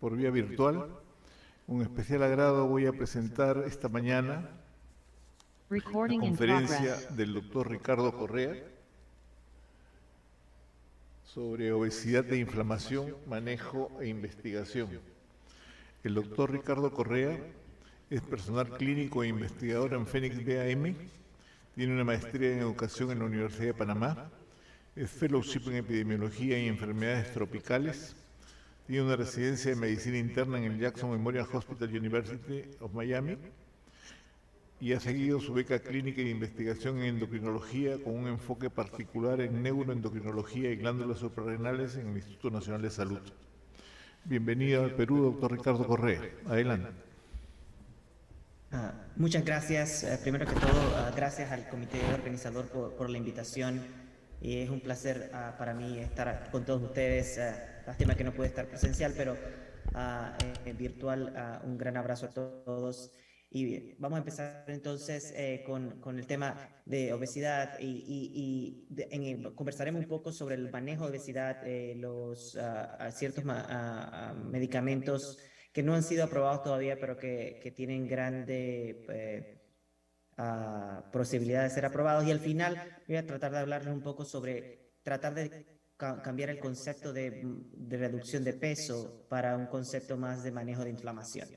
por vía virtual. Con especial agrado voy a presentar esta mañana la conferencia del doctor Ricardo Correa sobre obesidad e inflamación, manejo e investigación. El doctor Ricardo Correa es personal clínico e investigador en Fénix BAM, tiene una maestría en educación en la Universidad de Panamá, es fellowship en epidemiología y enfermedades tropicales, tiene una residencia de medicina interna en el Jackson Memorial Hospital University of Miami y ha seguido su beca clínica de investigación en endocrinología con un enfoque particular en neuroendocrinología y glándulas suprarrenales en el Instituto Nacional de Salud. Bienvenido al Perú, doctor Ricardo Correa. Adelante. Muchas gracias. Primero que todo, gracias al comité organizador por la invitación. Y es un placer para mí estar con todos ustedes. Lástima que no puede estar presencial, pero virtual. Un gran abrazo a todos. Y vamos a empezar entonces con el tema de obesidad conversaremos un poco sobre el manejo de obesidad, ciertos medicamentos que no han sido aprobados todavía, pero que tienen grande posibilidad de ser aprobados. Y al final voy a tratar de hablarles un poco sobre tratar de cambiar el concepto de reducción de peso para un concepto más de manejo de inflamación.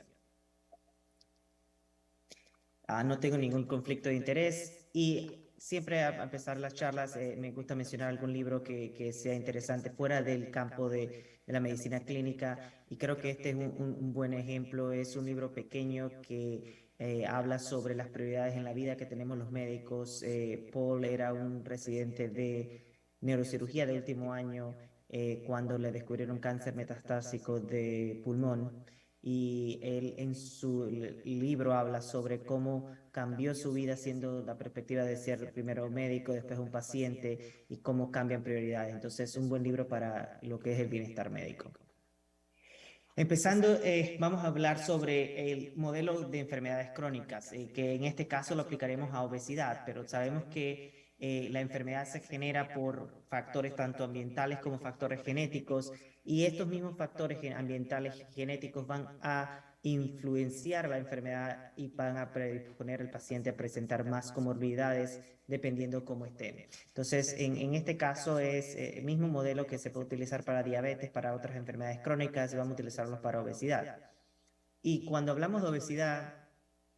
No tengo ningún conflicto de interés y siempre a empezar las charlas me gusta mencionar algún libro que sea interesante fuera del campo de la medicina clínica, y creo que este es un buen ejemplo. Es un libro pequeño que habla sobre las prioridades en la vida que tenemos los médicos. Paul era un residente de neurocirugía de último año cuando le descubrieron cáncer metastásico de pulmón. Y él en su libro habla sobre cómo cambió su vida siendo la perspectiva de ser primero médico, después un paciente, y cómo cambian prioridades. Entonces, un buen libro para lo que es el bienestar médico. Empezando, vamos a hablar sobre el modelo de enfermedades crónicas, que en este caso lo aplicaremos a obesidad, pero sabemos que la enfermedad se genera por factores tanto ambientales como factores genéticos, y estos mismos factores ambientales y genéticos van a influenciar la enfermedad y van a predisponer al paciente a presentar más comorbilidades dependiendo cómo esté. Entonces, en este caso es el mismo modelo que se puede utilizar para diabetes, para otras enfermedades crónicas, y vamos a utilizarlos para obesidad. Y cuando hablamos de obesidad,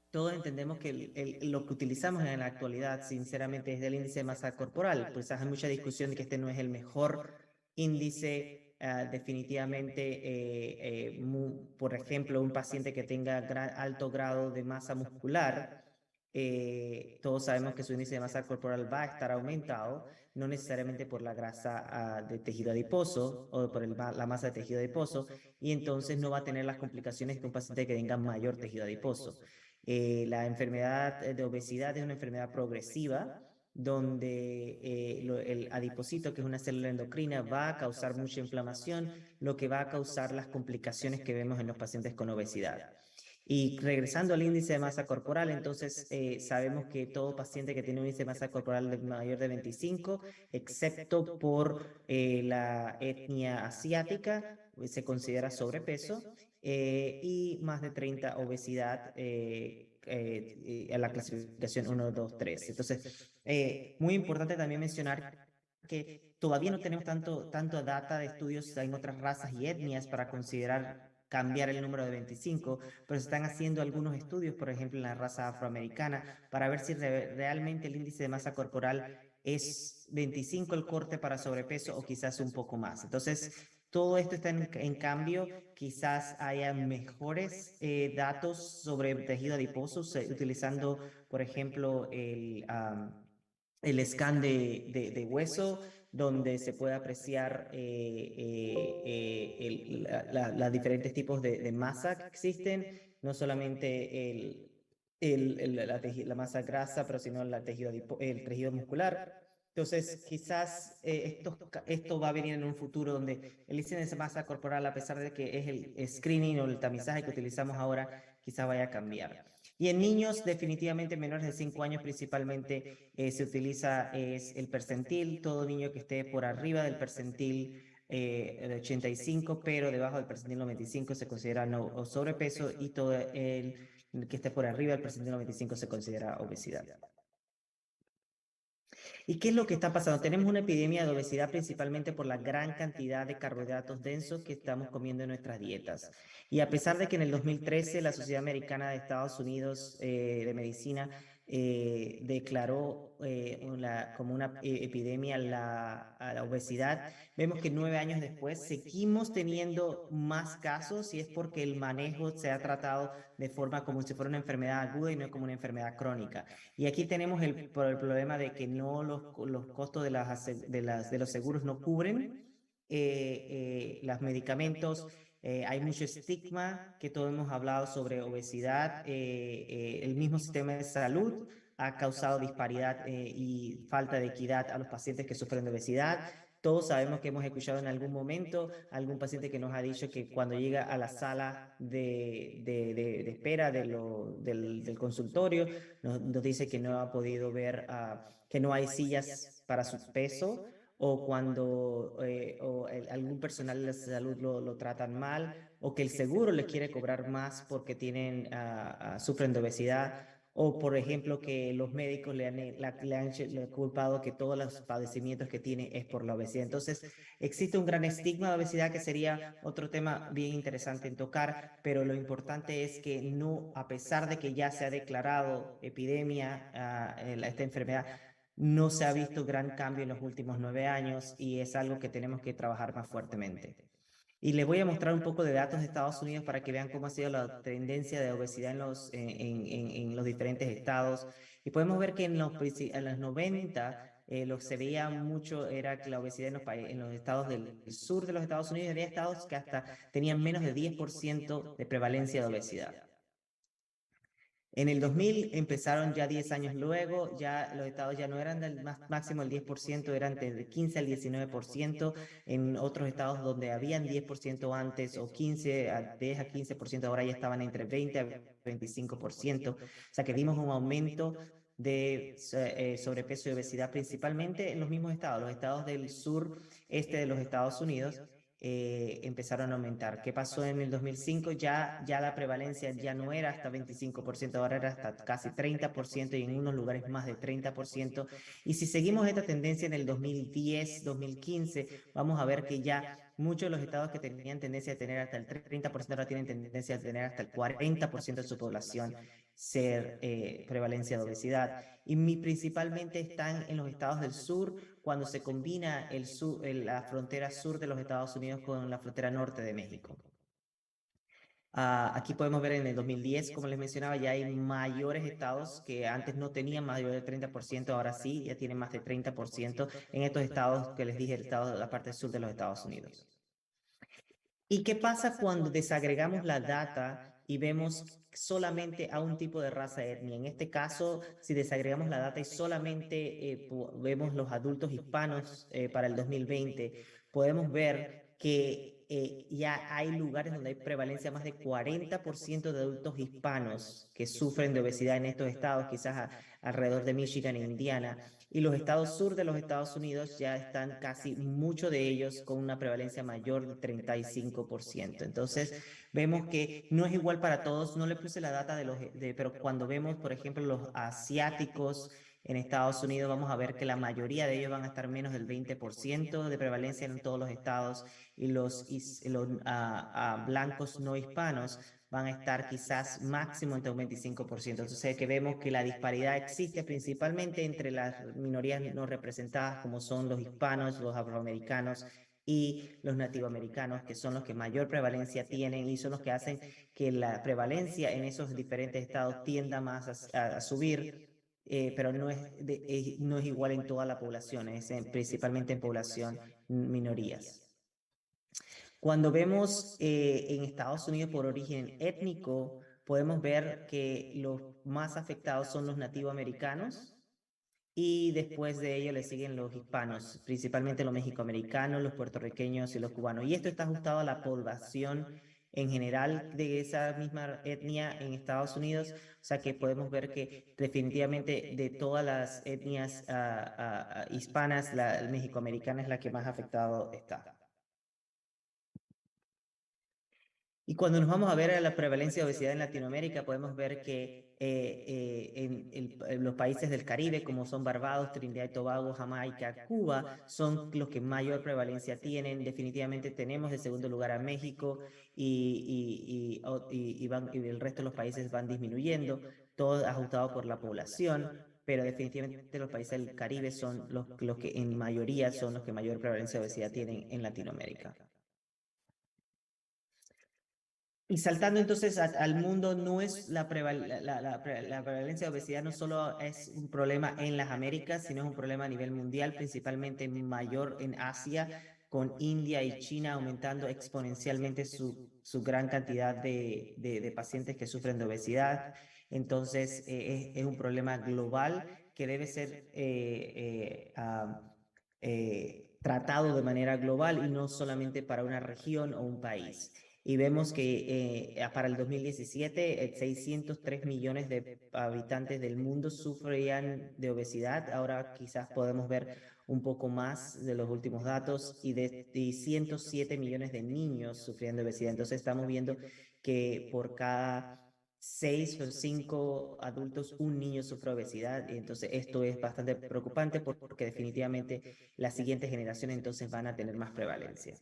todos entendemos que lo que utilizamos en la actualidad, sinceramente, es el índice de masa corporal. Pues hay mucha discusión de que este no es el mejor índice. Definitivamente, por ejemplo, un paciente que tenga alto grado de masa muscular, todos sabemos que su índice de masa corporal va a estar aumentado, no necesariamente por la grasa de tejido adiposo o por la masa de tejido adiposo, y entonces no va a tener las complicaciones que un paciente que tenga mayor tejido adiposo. La enfermedad de obesidad es una enfermedad progresiva donde el adipocito, que es una célula endocrina, va a causar mucha inflamación, lo que va a causar las complicaciones que vemos en los pacientes con obesidad. Y regresando al índice de masa corporal, entonces sabemos que todo paciente que tiene un índice de masa corporal mayor de 25, excepto por la etnia asiática, se considera sobrepeso, y más de 30 obesidad a la clasificación 1, 2, 3. Entonces, muy importante también mencionar que todavía no tenemos tanto data de estudios en otras razas y etnias para considerar cambiar el número de 25, pero se están haciendo algunos estudios, por ejemplo, en la raza afroamericana, para ver si realmente el índice de masa corporal es 25 el corte para sobrepeso o quizás un poco más. Entonces, todo esto está en cambio. Quizás haya mejores datos sobre tejido adiposo utilizando, por ejemplo, el scan de hueso, donde se puede apreciar los diferentes tipos de masa que existen, no solamente la masa grasa, pero sino el tejido muscular. Entonces, quizás esto va a venir en un futuro donde el índice de masa corporal, a pesar de que es el screening o el tamizaje que utilizamos ahora, quizás vaya a cambiar. Y en niños, definitivamente menores de 5 años principalmente, se utiliza el percentil. Todo niño que esté por arriba del percentil el 85, pero debajo del percentil 95 se considera o sobrepeso, y todo el que esté por arriba del percentil 95 se considera obesidad. ¿Y qué es lo que está pasando? Tenemos una epidemia de obesidad principalmente por la gran cantidad de carbohidratos densos que estamos comiendo en nuestras dietas. Y a pesar de que en el 2013 la Sociedad Americana de Estados Unidos de Medicina declaró como una epidemia a la obesidad, vemos que 9 años después seguimos teniendo más casos, y es porque el manejo se ha tratado de forma como si fuera una enfermedad aguda y no como una enfermedad crónica. Y aquí tenemos el problema de que no los costos de los seguros no cubren los medicamentos. Hay mucho estigma, que todos hemos hablado sobre obesidad. El mismo sistema de salud ha causado disparidad y falta de equidad a los pacientes que sufren de obesidad. Todos sabemos que hemos escuchado en algún momento algún paciente que nos ha dicho que cuando llega a la sala de espera del consultorio, nos dice que no ha podido ver, que no hay sillas para su peso, o cuando algún personal de la salud lo tratan mal, o que el seguro les quiere cobrar más porque sufren de obesidad. O, por ejemplo, que los médicos le han culpado que todos los padecimientos que tiene es por la obesidad. Entonces, existe un gran estigma de obesidad, que sería otro tema bien interesante en tocar, pero lo importante es que no, a pesar de que ya se ha declarado epidemia esta enfermedad, no se ha visto gran cambio en los últimos 9 años, y es algo que tenemos que trabajar más fuertemente. Y les voy a mostrar un poco de datos de Estados Unidos para que vean cómo ha sido la tendencia de obesidad en los diferentes estados. Y podemos ver que en los 90 lo que se veía mucho era que la obesidad en los estados del sur de los Estados Unidos, había estados que hasta tenían menos de 10% de prevalencia de obesidad. En el 2000 empezaron, ya 10 años luego, ya los estados ya no eran del máximo el 10%, eran de 15 al 19%. En otros estados donde habían 10% antes, o 10 a 15%, ahora ya estaban entre 20 a 25%. O sea que vimos un aumento de sobrepeso y obesidad principalmente en los mismos estados, los estados del sur este de los Estados Unidos. Empezaron a aumentar. ¿Qué pasó en el 2005? Ya la prevalencia ya no era hasta 25%, ahora era hasta casi 30%, y en unos lugares más de 30%. Y si seguimos esta tendencia en el 2010, 2015, vamos a ver que ya muchos de los estados que tenían tendencia a tener hasta el 30%, ahora tienen tendencia a tener hasta el 40% de su población ser prevalencia de obesidad. Y principalmente están en los estados del sur, cuando se combina la frontera sur de los Estados Unidos con la frontera norte de México. Aquí podemos ver en el 2010, como les mencionaba, ya hay mayores estados que antes no tenían mayor del 30%, ahora sí, ya tienen más de 30% en estos estados que les dije, la parte sur de los Estados Unidos. ¿Y qué pasa cuando desagregamos la data y vemos solamente a un tipo de raza etnia? En este caso, si desagregamos la data y solamente vemos los adultos hispanos para el 2020, podemos ver que ya hay lugares donde hay prevalencia más de 40% de adultos hispanos que sufren de obesidad en estos estados, quizás alrededor de Michigan e Indiana. Y los estados sur de los Estados Unidos ya están casi, muchos de ellos, con una prevalencia mayor de 35%. Entonces, vemos que no es igual para todos. No le puse la data pero cuando vemos, por ejemplo, los asiáticos en Estados Unidos, vamos a ver que la mayoría de ellos van a estar menos del 20% de prevalencia en todos los estados, y los blancos no hispanos van a estar quizás máximo entre un 25%. Entonces, que vemos que la disparidad existe principalmente entre las minorías no representadas, como son los hispanos, los afroamericanos y los nativoamericanos, que son los que mayor prevalencia tienen, y son los que hacen que la prevalencia en esos diferentes estados tienda más a subir. Pero no es igual en toda la población, principalmente en población minorías. Cuando vemos en Estados Unidos por origen étnico, podemos ver que los más afectados son los nativoamericanos, y después de ello le siguen los hispanos, principalmente los mexicoamericanos, los puertorriqueños y los cubanos. Y esto está ajustado a la población en general de esa misma etnia en Estados Unidos. O sea que podemos ver que definitivamente de todas las etnias hispanas, la mexicoamericana es la que más afectado está. Y cuando nos vamos a ver a la prevalencia de obesidad en Latinoamérica, podemos ver que en los países del Caribe, como son Barbados, Trinidad y Tobago, Jamaica, Cuba, son los que mayor prevalencia tienen. Definitivamente tenemos de segundo lugar a México y el resto de los países van disminuyendo, todo ajustado por la población. Pero definitivamente los países del Caribe son los que en mayoría son los que mayor prevalencia de obesidad tienen en Latinoamérica. Y saltando entonces al mundo, no es la prevalencia de obesidad no solo es un problema en las Américas, sino es un problema a nivel mundial, principalmente mayor en Asia, con India y China aumentando exponencialmente su gran cantidad de pacientes que sufren de obesidad. Entonces, es un problema global que debe ser tratado de manera global y no solamente para una región o un país. Y vemos que para el 2017, 603 millones de habitantes del mundo sufrían de obesidad. Ahora quizás podemos ver un poco más de los últimos datos y 107 millones de niños sufrían de obesidad. Entonces estamos viendo que por cada 6 o 5 adultos, un niño sufre obesidad. Y entonces esto es bastante preocupante porque definitivamente las siguientes generaciones entonces van a tener más prevalencia.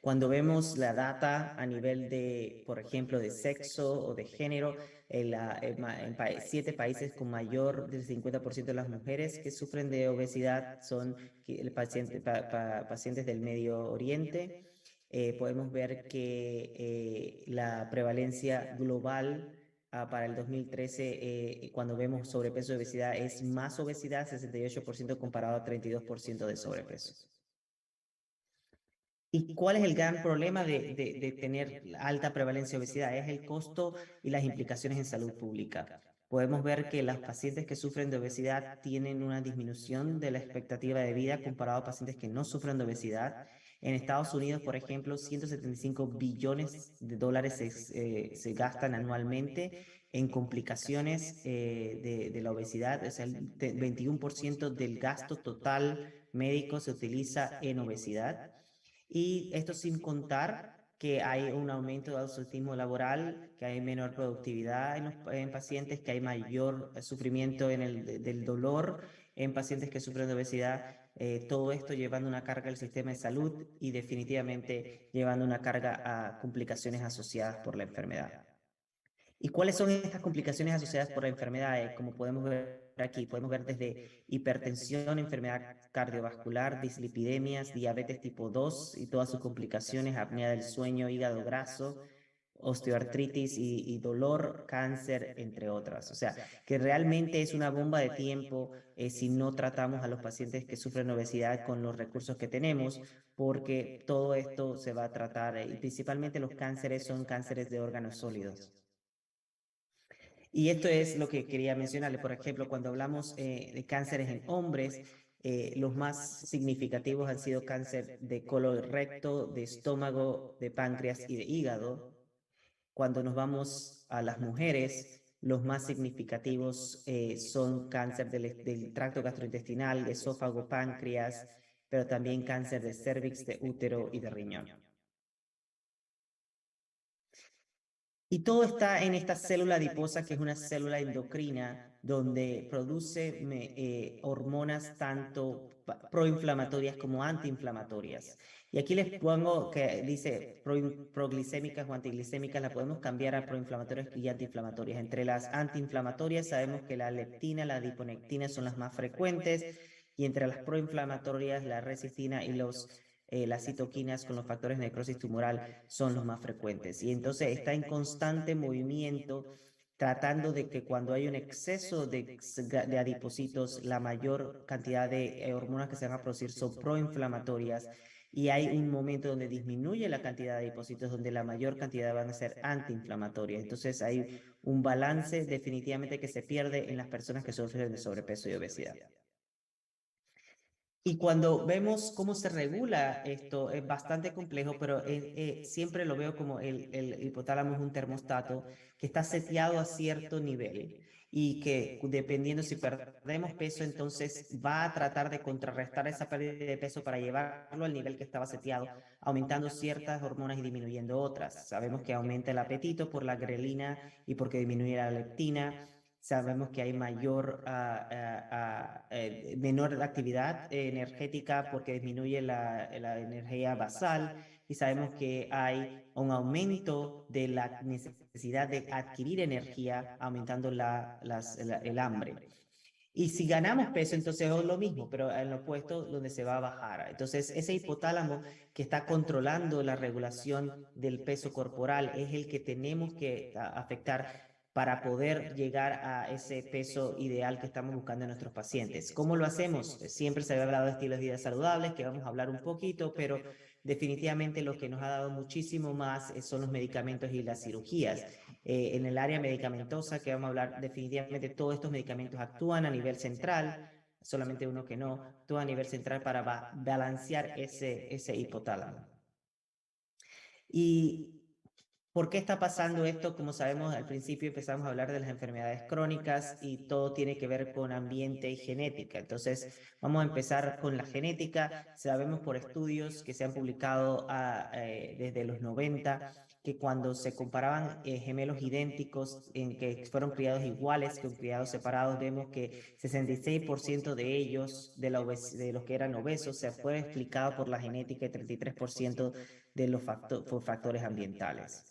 Cuando vemos la data a nivel de, por ejemplo, de sexo o de género, en 7 países con mayor del 50% de las mujeres que sufren de obesidad son pacientes del Medio Oriente. Podemos ver que la prevalencia global para el 2013, cuando vemos sobrepeso y obesidad, es más obesidad, 68% comparado a 32% de sobrepeso. ¿Y cuál es el gran problema de tener alta prevalencia de obesidad? Es el costo y las implicaciones en salud pública. Podemos ver que los pacientes que sufren de obesidad tienen una disminución de la expectativa de vida comparado a pacientes que no sufren de obesidad. En Estados Unidos, por ejemplo, 175 billones de dólares se gastan anualmente en complicaciones de la obesidad. O sea, el 21% del gasto total médico se utiliza en obesidad. Y esto sin contar que hay un aumento de ausentismo laboral, que hay menor productividad en pacientes, que hay mayor sufrimiento del dolor en pacientes que sufren de obesidad. Todo esto llevando una carga al sistema de salud y definitivamente llevando una carga a complicaciones asociadas por la enfermedad. ¿Y cuáles son estas complicaciones asociadas por la enfermedad? Como podemos ver aquí, podemos ver desde hipertensión, enfermedad cardiovascular, dislipidemias, diabetes tipo 2 y todas sus complicaciones, apnea del sueño, hígado graso, osteoartritis y dolor, cáncer, entre otras. O sea, que realmente es una bomba de tiempo si no tratamos a los pacientes que sufren obesidad con los recursos que tenemos, porque todo esto se va a tratar y principalmente los cánceres son cánceres de órganos sólidos. Y esto es lo que quería mencionarle. Por ejemplo, cuando hablamos de cánceres en hombres, los más significativos han sido cáncer de colon recto, de estómago, de páncreas y de hígado. Cuando nos vamos a las mujeres, los más significativos son cáncer del tracto gastrointestinal, de esófago, páncreas, pero también cáncer de cervix, de útero y de riñón. Y todo está en esta célula adiposa, que es una célula endocrina donde produce hormonas tanto proinflamatorias como antiinflamatorias. Y aquí les pongo que dice proglicémicas o antiglicémicas, la podemos cambiar a proinflamatorias y antiinflamatorias. Entre las antiinflamatorias sabemos que la leptina, la adiponectina son las más frecuentes, y entre las proinflamatorias, la resistina y las citoquinas con los factores de necrosis tumoral son los más frecuentes. Y entonces está en constante movimiento tratando de que cuando hay un exceso de adipocitos, la mayor cantidad de hormonas que se van a producir son proinflamatorias, y hay un momento donde disminuye la cantidad de adipocitos, donde la mayor cantidad van a ser antiinflamatorias. Entonces hay un balance definitivamente que se pierde en las personas que sufren de sobrepeso y obesidad. Y cuando vemos cómo se regula esto, es bastante complejo, pero siempre lo veo como el hipotálamo es un termostato que está seteado a cierto nivel. y que dependiendo si perdemos peso, entonces va a tratar de contrarrestar esa pérdida de peso para llevarlo al nivel que estaba seteado, aumentando ciertas hormonas y disminuyendo otras. Sabemos que aumenta el apetito por la grelina y porque disminuye la leptina. Sabemos que hay menor actividad energética porque disminuye la energía basal, y sabemos que hay un aumento de la necesidad de adquirir energía, aumentando el hambre. Y si ganamos peso, entonces es lo mismo, pero en lo opuesto donde se va a bajar. Entonces, ese hipotálamo que está controlando la regulación del peso corporal es el que tenemos que afectar para poder llegar a ese peso ideal que estamos buscando en nuestros pacientes. ¿Cómo lo hacemos? Siempre se había hablado de estilos de vida saludables, que vamos a hablar un poquito, pero definitivamente lo que nos ha dado muchísimo más son los medicamentos y las cirugías. En el área medicamentosa, que vamos a hablar, definitivamente todos estos medicamentos actúan a nivel central, solamente uno que no, actúa a nivel central para balancear ese hipotálamo. Y ¿por qué está pasando esto? Como sabemos, al principio empezamos a hablar de las enfermedades crónicas y todo tiene que ver con ambiente y genética. Entonces, vamos a empezar con la genética. Sabemos por estudios que se han publicado desde los 90 que cuando se comparaban gemelos idénticos en que fueron criados iguales que criados separados, vemos que 66% de ellos, de los que eran obesos, se fue explicado por la genética y 33% de los por factores ambientales.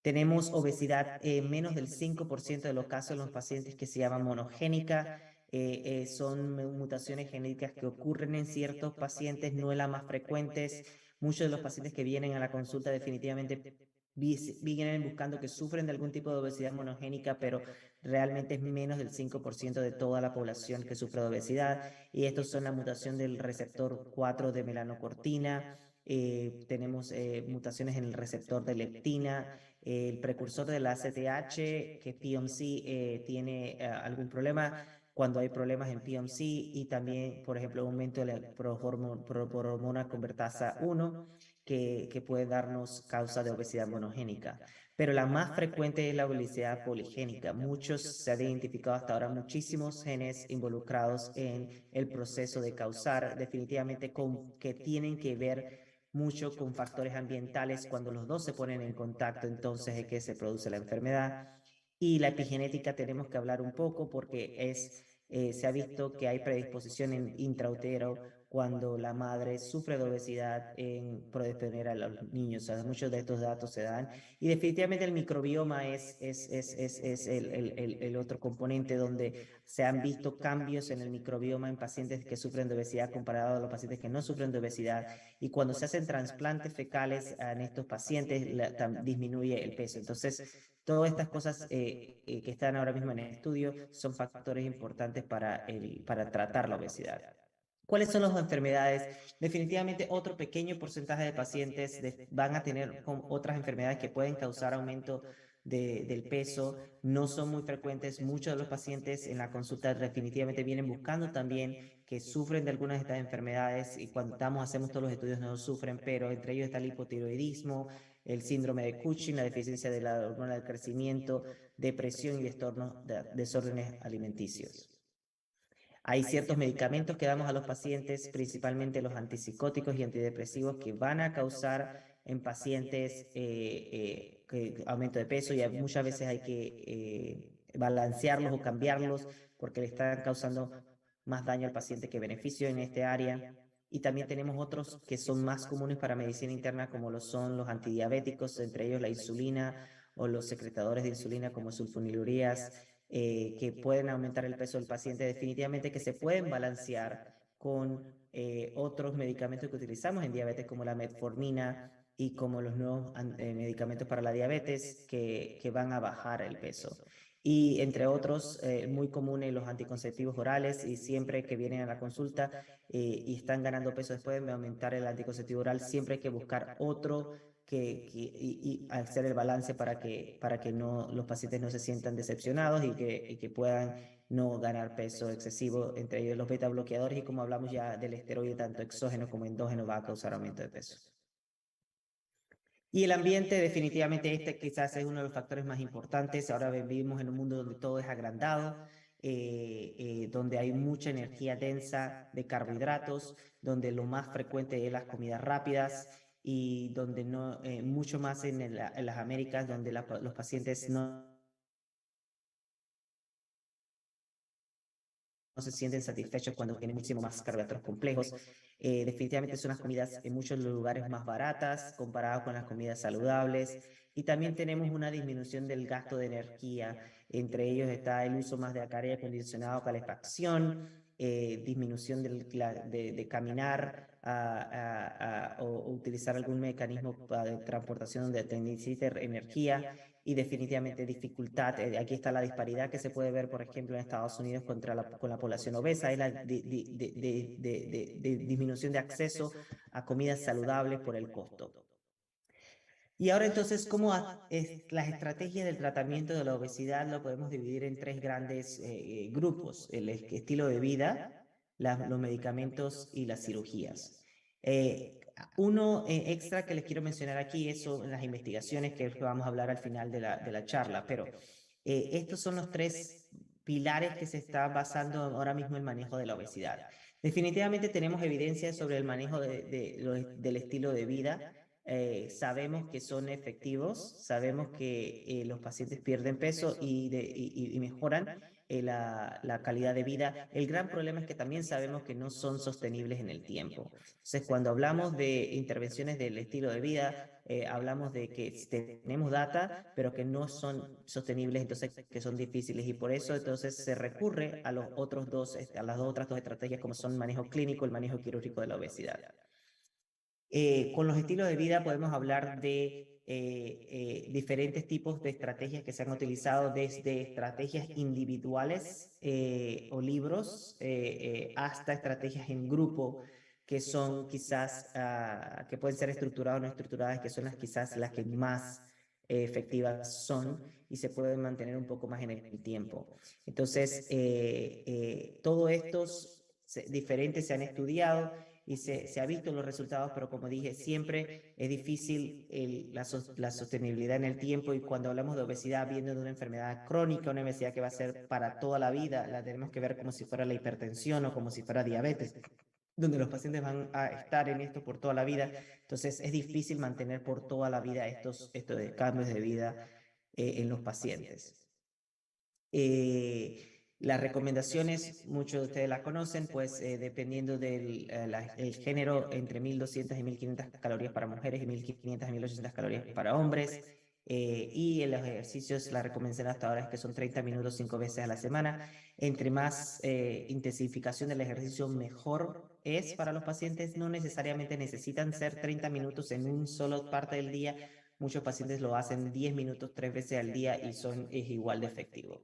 Tenemos obesidad en menos del 5% de los casos en los pacientes que se llama monogénica. Son mutaciones genéticas que ocurren en ciertos pacientes, no en las más frecuentes. Muchos de los pacientes que vienen a la consulta definitivamente vienen buscando que sufren de algún tipo de obesidad monogénica, pero realmente es menos del 5% de toda la población que sufre de obesidad. Y estos son la mutación del receptor 4 de melanocortina. Tenemos mutaciones en el receptor de leptina, el precursor de la ACTH, que POMC tiene algún problema cuando hay problemas en POMC, y también, por ejemplo, aumento de la prohormona convertasa 1, que puede darnos causa de obesidad monogénica. Pero la más frecuente es la obesidad poligénica. Se han identificado hasta ahora muchísimos genes involucrados en el proceso de causar, definitivamente que tienen que ver mucho con factores ambientales. Cuando los dos se ponen en contacto, entonces es que se produce la enfermedad. Y la epigenética tenemos que hablar un poco porque se ha visto que hay predisposición en intrautero cuando la madre sufre de obesidad en predisponer a los niños. O sea, muchos de estos datos se dan. Y definitivamente el microbioma es el otro componente donde se han visto cambios en el microbioma en pacientes que sufren de obesidad comparado a los pacientes que no sufren de obesidad. Y cuando se hacen trasplantes fecales en estos pacientes, disminuye el peso. Entonces, todas estas cosas que están ahora mismo en el estudio son factores importantes para tratar la obesidad. ¿Cuáles son las enfermedades? Definitivamente otro pequeño porcentaje de pacientes van a tener otras enfermedades que pueden causar aumento del peso. No son muy frecuentes. Muchos de los pacientes en la consulta definitivamente vienen buscando también que sufren de algunas de estas enfermedades, y cuando hacemos todos los estudios no sufren, pero entre ellos está el hipotiroidismo, el síndrome de Cushing, la deficiencia de la hormona del crecimiento, depresión y desórdenes alimenticios. Hay ciertos medicamentos que damos a los pacientes, principalmente los antipsicóticos y antidepresivos, que van a causar en pacientes aumento de peso, y muchas veces hay que balancearlos o cambiarlos porque le están causando más daño al paciente que beneficio en este área. Y también tenemos otros que son más comunes para medicina interna, como lo son los antidiabéticos, entre ellos la insulina o los secretadores de insulina como sulfonilureas, que pueden aumentar el peso del paciente, definitivamente que se pueden balancear con otros medicamentos que utilizamos en diabetes, como la metformina y como los nuevos medicamentos para la diabetes que van a bajar el peso. Y entre otros, muy comunes los anticonceptivos orales, y siempre que vienen a la consulta y están ganando peso después de aumentar el anticonceptivo oral, siempre hay que buscar otro y hacer el balance para que los pacientes no se sientan decepcionados y que puedan no ganar peso excesivo, entre ellos los beta bloqueadores, y como hablamos ya del esteroide, tanto exógeno como endógeno va a causar aumento de peso. Y el ambiente, definitivamente, este quizás es uno de los factores más importantes. Ahora vivimos en un mundo donde todo es agrandado, donde hay mucha energía densa de carbohidratos, donde lo más frecuente es las comidas rápidas y donde no, mucho más en las Américas, donde los pacientes no se sienten satisfechos cuando tienen muchísimo más carbohidratos complejos. Definitivamente son las comidas en muchos lugares más baratas comparadas con las comidas saludables. Y también tenemos una disminución del gasto de energía. Entre ellos está el uso más de aire acondicionado, calefacción, disminución de caminar o utilizar algún mecanismo de transportación donde necesite energía y definitivamente dificultad. Aquí está la disparidad que se puede ver, por ejemplo, en Estados Unidos con la población obesa, es la disminución de acceso a comidas saludables por el costo. Y ahora entonces, ¿cómo las estrategias del tratamiento de la obesidad lo podemos dividir en tres grandes grupos? El estilo de vida, los medicamentos y las cirugías. Uno extra que les quiero mencionar aquí son las investigaciones que vamos a hablar al final de la charla, pero estos son los tres pilares que se están basando ahora mismo en el manejo de la obesidad. Definitivamente tenemos evidencia sobre el manejo del estilo de vida. Sabemos que son efectivos, sabemos que los pacientes pierden peso y mejoran la calidad de vida. El gran problema es que también sabemos que no son sostenibles en el tiempo. Entonces, cuando hablamos de intervenciones del estilo de vida, hablamos de que tenemos data, pero que no son sostenibles, entonces que son difíciles. Y por eso entonces se recurre a las otras dos estrategias como son el manejo clínico y el manejo quirúrgico de la obesidad. Con los estilos de vida podemos hablar de diferentes tipos de estrategias que se han utilizado, desde estrategias individuales o libros hasta estrategias en grupo que son quizás, que pueden ser estructuradas o no estructuradas, que son quizás las que más efectivas son y se pueden mantener un poco más en el tiempo. Entonces, todos estos diferentes se han estudiado y se ha visto los resultados, pero como dije, siempre es difícil la sostenibilidad en el tiempo, y cuando hablamos de obesidad, viendo de una enfermedad crónica, una obesidad que va a ser para toda la vida, la tenemos que ver como si fuera la hipertensión o como si fuera diabetes, donde los pacientes van a estar en esto por toda la vida. Entonces es difícil mantener por toda la vida estos cambios de vida en los pacientes. Las recomendaciones, muchos de ustedes las conocen, pues dependiendo del el género, entre 1.200 y 1.500 calorías para mujeres y 1.500 y 1.800 calorías para hombres. Y en los ejercicios, la recomendación hasta ahora es que son 30 minutos 5 veces a la semana. Entre más intensificación del ejercicio, mejor es para los pacientes. No necesariamente necesitan ser 30 minutos en un solo parte del día. Muchos pacientes lo hacen 10 minutos 3 veces al día y es igual de efectivo.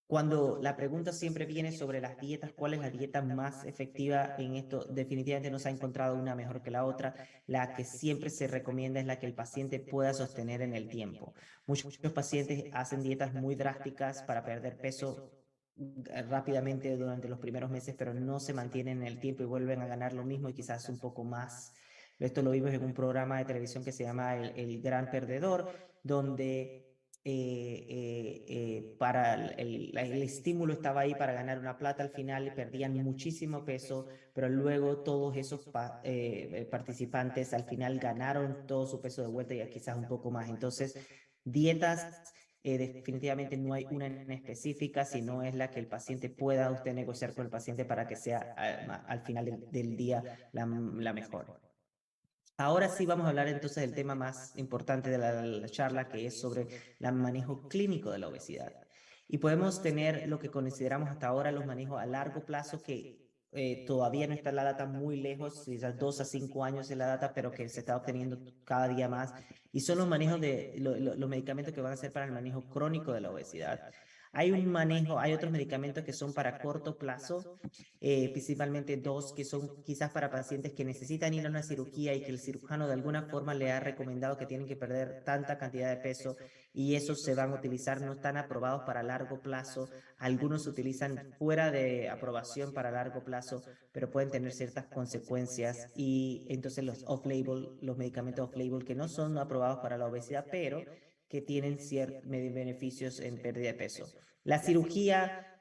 Cuando la pregunta siempre viene sobre las dietas, ¿cuál es la dieta más efectiva en esto? Definitivamente no se ha encontrado una mejor que la otra. La que siempre se recomienda es la que el paciente pueda sostener en el tiempo. Muchos pacientes hacen dietas muy drásticas para perder peso rápidamente durante los primeros meses, pero no se mantienen en el tiempo y vuelven a ganar lo mismo y quizás un poco más. Esto lo vimos en un programa de televisión que se llama El Gran Perdedor, donde para el estímulo estaba ahí para ganar una plata al final, perdían muchísimo peso, pero luego todos esos participantes al final ganaron todo su peso de vuelta y quizás un poco más. Entonces, dietas, definitivamente no hay una en específica, sino es la que el paciente pueda usted negociar con el paciente para que sea al final del día la mejor. Ahora sí vamos a hablar entonces del tema más importante de la charla, que es sobre el manejo clínico de la obesidad. Y podemos tener lo que consideramos hasta ahora los manejos a largo plazo, que todavía no está la data muy lejos, quizás 2 a 5 años de la data, pero que se está obteniendo cada día más. Y son los manejos de los medicamentos que van a ser para el manejo crónico de la obesidad. Hay un manejo, hay otros medicamentos que son para corto plazo, principalmente dos que son quizás para pacientes que necesitan ir a una cirugía y que el cirujano de alguna forma le ha recomendado que tienen que perder tanta cantidad de peso y esos se van a utilizar, no están aprobados para largo plazo. Algunos se utilizan fuera de aprobación para largo plazo, pero pueden tener ciertas consecuencias y entonces los off-label, los medicamentos off-label que no son aprobados para la obesidad, pero que tienen ciertos beneficios en pérdida de peso. La cirugía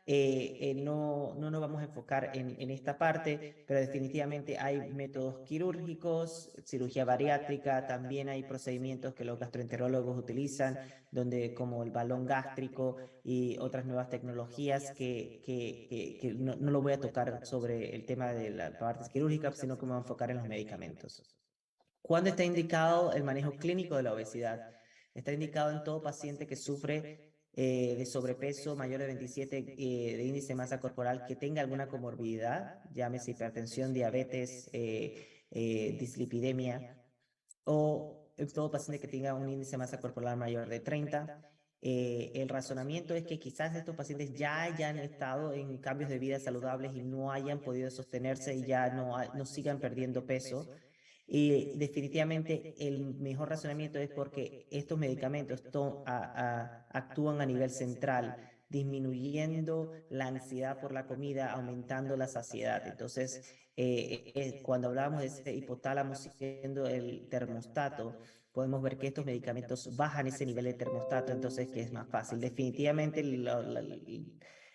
no nos vamos a enfocar en esta parte, pero definitivamente hay métodos quirúrgicos, cirugía bariátrica, también hay procedimientos que los gastroenterólogos utilizan, donde como el balón gástrico y otras nuevas tecnologías que no lo voy a tocar sobre el tema de la parte quirúrgica, sino que me voy a enfocar en los medicamentos. ¿Cuándo está indicado el manejo clínico de la obesidad? Está indicado en todo paciente que sufre de sobrepeso mayor de 27 de índice de masa corporal que tenga alguna comorbilidad, llámese hipertensión, diabetes, dislipidemia, o en todo paciente que tenga un índice de masa corporal mayor de 30. El razonamiento es que quizás estos pacientes ya hayan estado en cambios de vida saludables y no hayan podido sostenerse y ya no sigan perdiendo peso. Y definitivamente el mejor razonamiento es porque estos medicamentos actúan a nivel central, disminuyendo la ansiedad por la comida, aumentando la saciedad. Entonces, cuando hablamos de ese hipotálamo siendo el termostato, podemos ver que estos medicamentos bajan ese nivel de termostato, entonces que es más fácil. Definitivamente el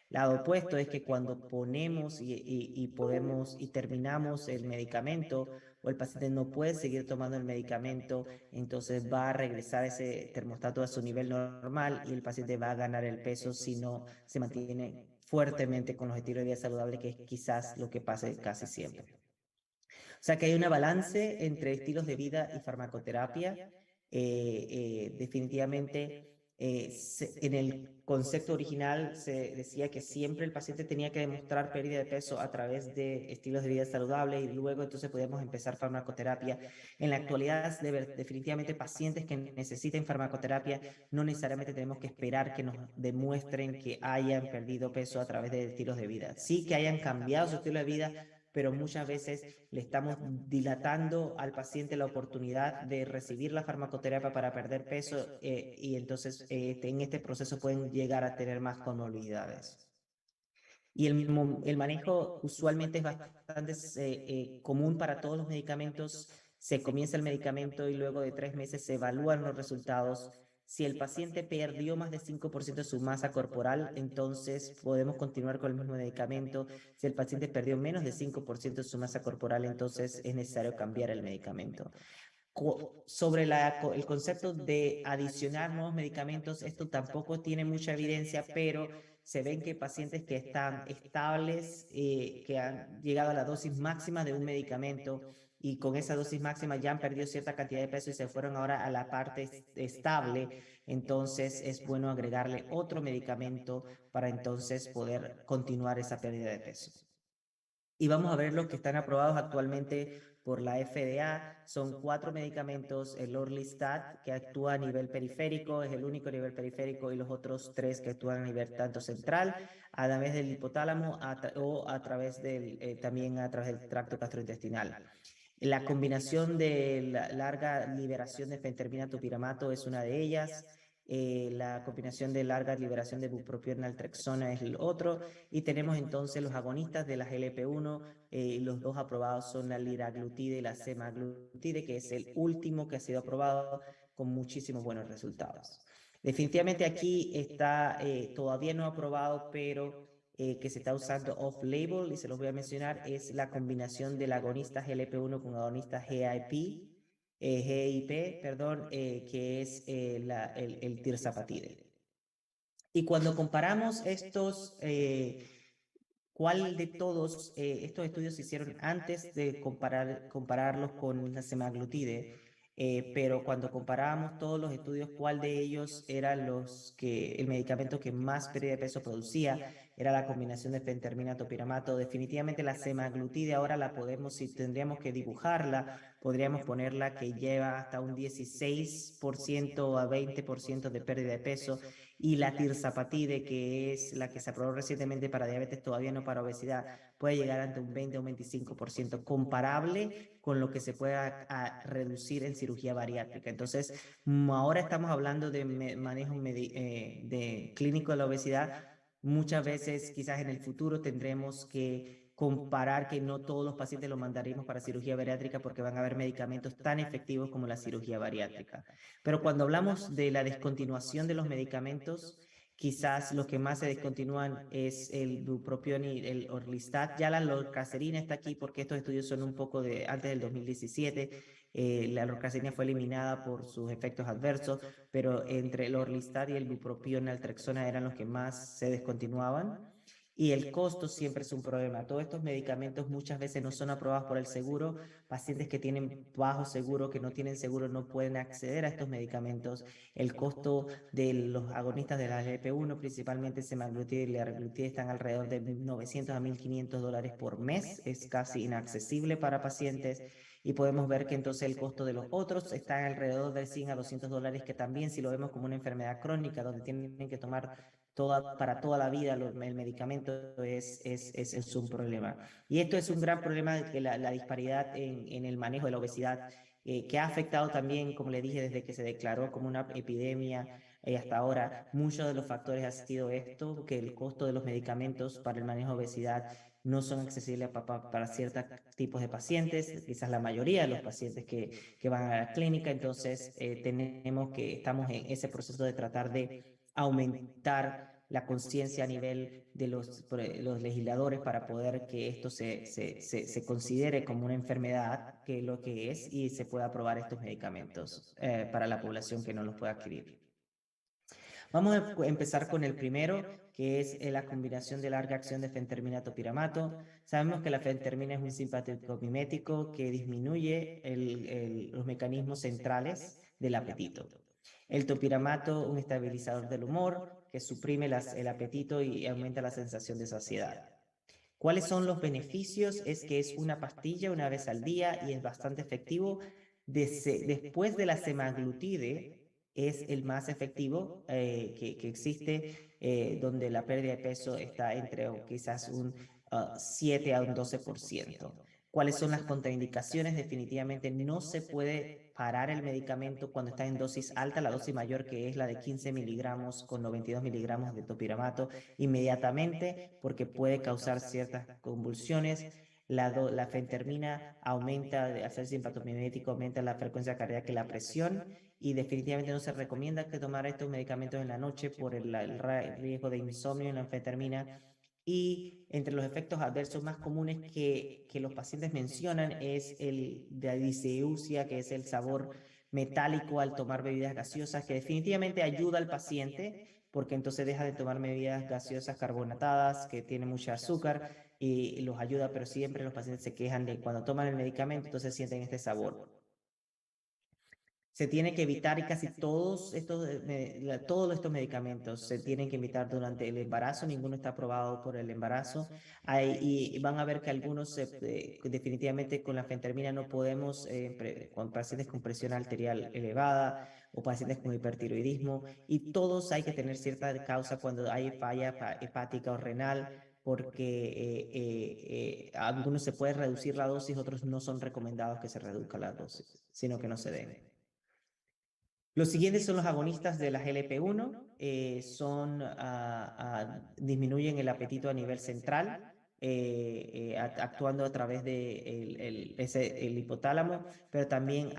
lado opuesto es que cuando ponemos y podemos y terminamos el medicamento, o el paciente no puede seguir tomando el medicamento, entonces va a regresar ese termostato a su nivel normal y el paciente va a ganar el peso si no se mantiene fuertemente con los estilos de vida saludable, que es quizás lo que pasa casi siempre. O sea que hay un balance entre estilos de vida y farmacoterapia. Definitivamente, en el concepto original se decía que siempre el paciente tenía que demostrar pérdida de peso a través de estilos de vida saludables y luego entonces podemos empezar farmacoterapia. En la actualidad, definitivamente pacientes que necesiten farmacoterapia no necesariamente tenemos que esperar que nos demuestren que hayan perdido peso a través de estilos de vida. Sí que hayan cambiado su estilo de vida, pero muchas veces le estamos dilatando al paciente la oportunidad de recibir la farmacoterapia para perder peso y entonces en este proceso pueden llegar a tener más comorbilidades. Y el manejo usualmente es bastante común para todos los medicamentos. Se comienza el medicamento y luego de 3 meses se evalúan los resultados. Si el paciente perdió más de 5% de su masa corporal, entonces podemos continuar con el mismo medicamento. Si el paciente perdió menos de 5% de su masa corporal, entonces es necesario cambiar el medicamento. Sobre el concepto de adicionar nuevos medicamentos, esto tampoco tiene mucha evidencia, pero se ven que pacientes que están estables, que han llegado a la dosis máxima de un medicamento y con esa dosis máxima ya han perdido cierta cantidad de peso y se fueron ahora a la parte estable, entonces es bueno agregarle otro medicamento para entonces poder continuar esa pérdida de peso. Y vamos a ver los que están aprobados actualmente por la FDA. Son 4 medicamentos, el Orlistat, que actúa a nivel periférico, es el único nivel periférico, y los otros 3 que actúan a nivel tanto central, a través del hipotálamo o a través también a través del tracto gastrointestinal. La combinación de la larga liberación de fentermina topiramato es una de ellas. La combinación de larga liberación de bupropión naltrexona es el otro, y tenemos entonces los agonistas de la GLP-1, los dos aprobados son la liraglutide y la semaglutide, que es el último que ha sido aprobado con muchísimos buenos resultados. Definitivamente aquí está todavía no aprobado, pero que se está usando off-label, y se los voy a mencionar, es la combinación del agonista GLP-1 con agonista GIP, perdón, que es el tirzapatide. Y cuando comparamos estos, ¿cuál de todos estos estudios se hicieron antes de compararlos con la semaglutide? Pero cuando comparábamos todos los estudios, ¿cuál de ellos era el medicamento que más pérdida de peso producía? Era la combinación de fentermina topiramato. Definitivamente la semaglutide ahora la podemos, si tendríamos que dibujarla, podríamos ponerla que lleva hasta un 16% a 20% de pérdida de peso, y la tirzapatide, que es la que se aprobó recientemente para diabetes, todavía no para obesidad, puede llegar hasta un 20 o un 25%, comparable con lo que se pueda reducir en cirugía bariátrica. Entonces, ahora estamos hablando de manejo de clínico de la obesidad. Muchas veces, quizás en el futuro, tendremos que comparar que no todos los pacientes los mandaremos para cirugía bariátrica porque van a haber medicamentos tan efectivos como la cirugía bariátrica. Pero cuando hablamos de la descontinuación de los medicamentos, quizás lo que más se descontinúan es el bupropión y el orlistat. Ya la lorcacerina está aquí porque estos estudios son un poco de antes del 2017. La lorcacerina fue eliminada por sus efectos adversos, pero entre el orlistat y el bupropión, naltrexona eran los que más se descontinuaban. Y el costo siempre es un problema. Todos estos medicamentos muchas veces no son aprobados por el seguro. Pacientes que tienen bajo seguro, que no tienen seguro, no pueden acceder a estos medicamentos. El costo de los agonistas de la GLP-1, principalmente semaglutide y liraglutide, están alrededor de $900 a $1.500 por mes. Es casi inaccesible para pacientes. Y podemos ver que entonces el costo de los otros está alrededor de $100 a $200, que también, si lo vemos como una enfermedad crónica donde tienen que tomar para toda la vida el medicamento, es un problema. Y esto es un gran problema, de que la disparidad en el manejo de la obesidad, que ha afectado también, como le dije, desde que se declaró como una epidemia hasta ahora. Muchos de los factores ha sido esto, que el costo de los medicamentos para el manejo de obesidad no son accesibles para ciertos tipos de pacientes, quizás la mayoría de los pacientes que van a la clínica. Entonces, estamos en ese proceso de tratar de aumentar la conciencia a nivel de los legisladores para poder que esto se considere como una enfermedad, que es lo que es, y se pueda aprobar estos medicamentos para la población que no los pueda adquirir. Vamos a empezar con el primero, que es la combinación de larga acción de fentermina topiramato. Sabemos que la fentermina es un simpático mimético que disminuye los mecanismos centrales del apetito. El topiramato, un estabilizador del humor, que suprime el apetito y aumenta la sensación de saciedad. ¿Cuáles son los beneficios? Es que es una pastilla una vez al día y es bastante efectivo. Después de la semaglutide, es el más efectivo que existe, donde la pérdida de peso está entre quizás un 7 a un 12%. ¿Cuáles son las contraindicaciones? Definitivamente no se puede parar el medicamento cuando está en dosis alta. La dosis mayor, que es la de 15 miligramos con 92 miligramos de topiramato, inmediatamente, porque puede causar ciertas convulsiones. La fentermina aumenta, al ser simpatomimético, aumenta la frecuencia cardíaca y la presión, y definitivamente no se recomienda que tomar estos medicamentos en la noche por el riesgo de insomnio en la fentermina. Y entre los efectos adversos más comunes que los pacientes mencionan es el de diseusia, que es el sabor metálico al tomar bebidas gaseosas, que definitivamente ayuda al paciente porque entonces deja de tomar bebidas gaseosas carbonatadas que tienen mucho azúcar, y los ayuda, pero siempre los pacientes se quejan de cuando toman el medicamento, entonces sienten este sabor. Se tiene que evitar, y casi todos estos medicamentos se tienen que evitar durante el embarazo. Ninguno está aprobado por el embarazo. Y van a ver que algunos definitivamente con la fentermina no podemos, con pacientes con presión arterial elevada o pacientes con hipertiroidismo, y todos hay que tener cierta causa cuando hay falla hepática o renal, porque algunos se puede reducir la dosis, otros no son recomendados que se reduzca la dosis, sino que no se den. Los siguientes son los agonistas de la GLP-1, disminuyen el apetito a nivel central, actuando a través de el hipotálamo, pero también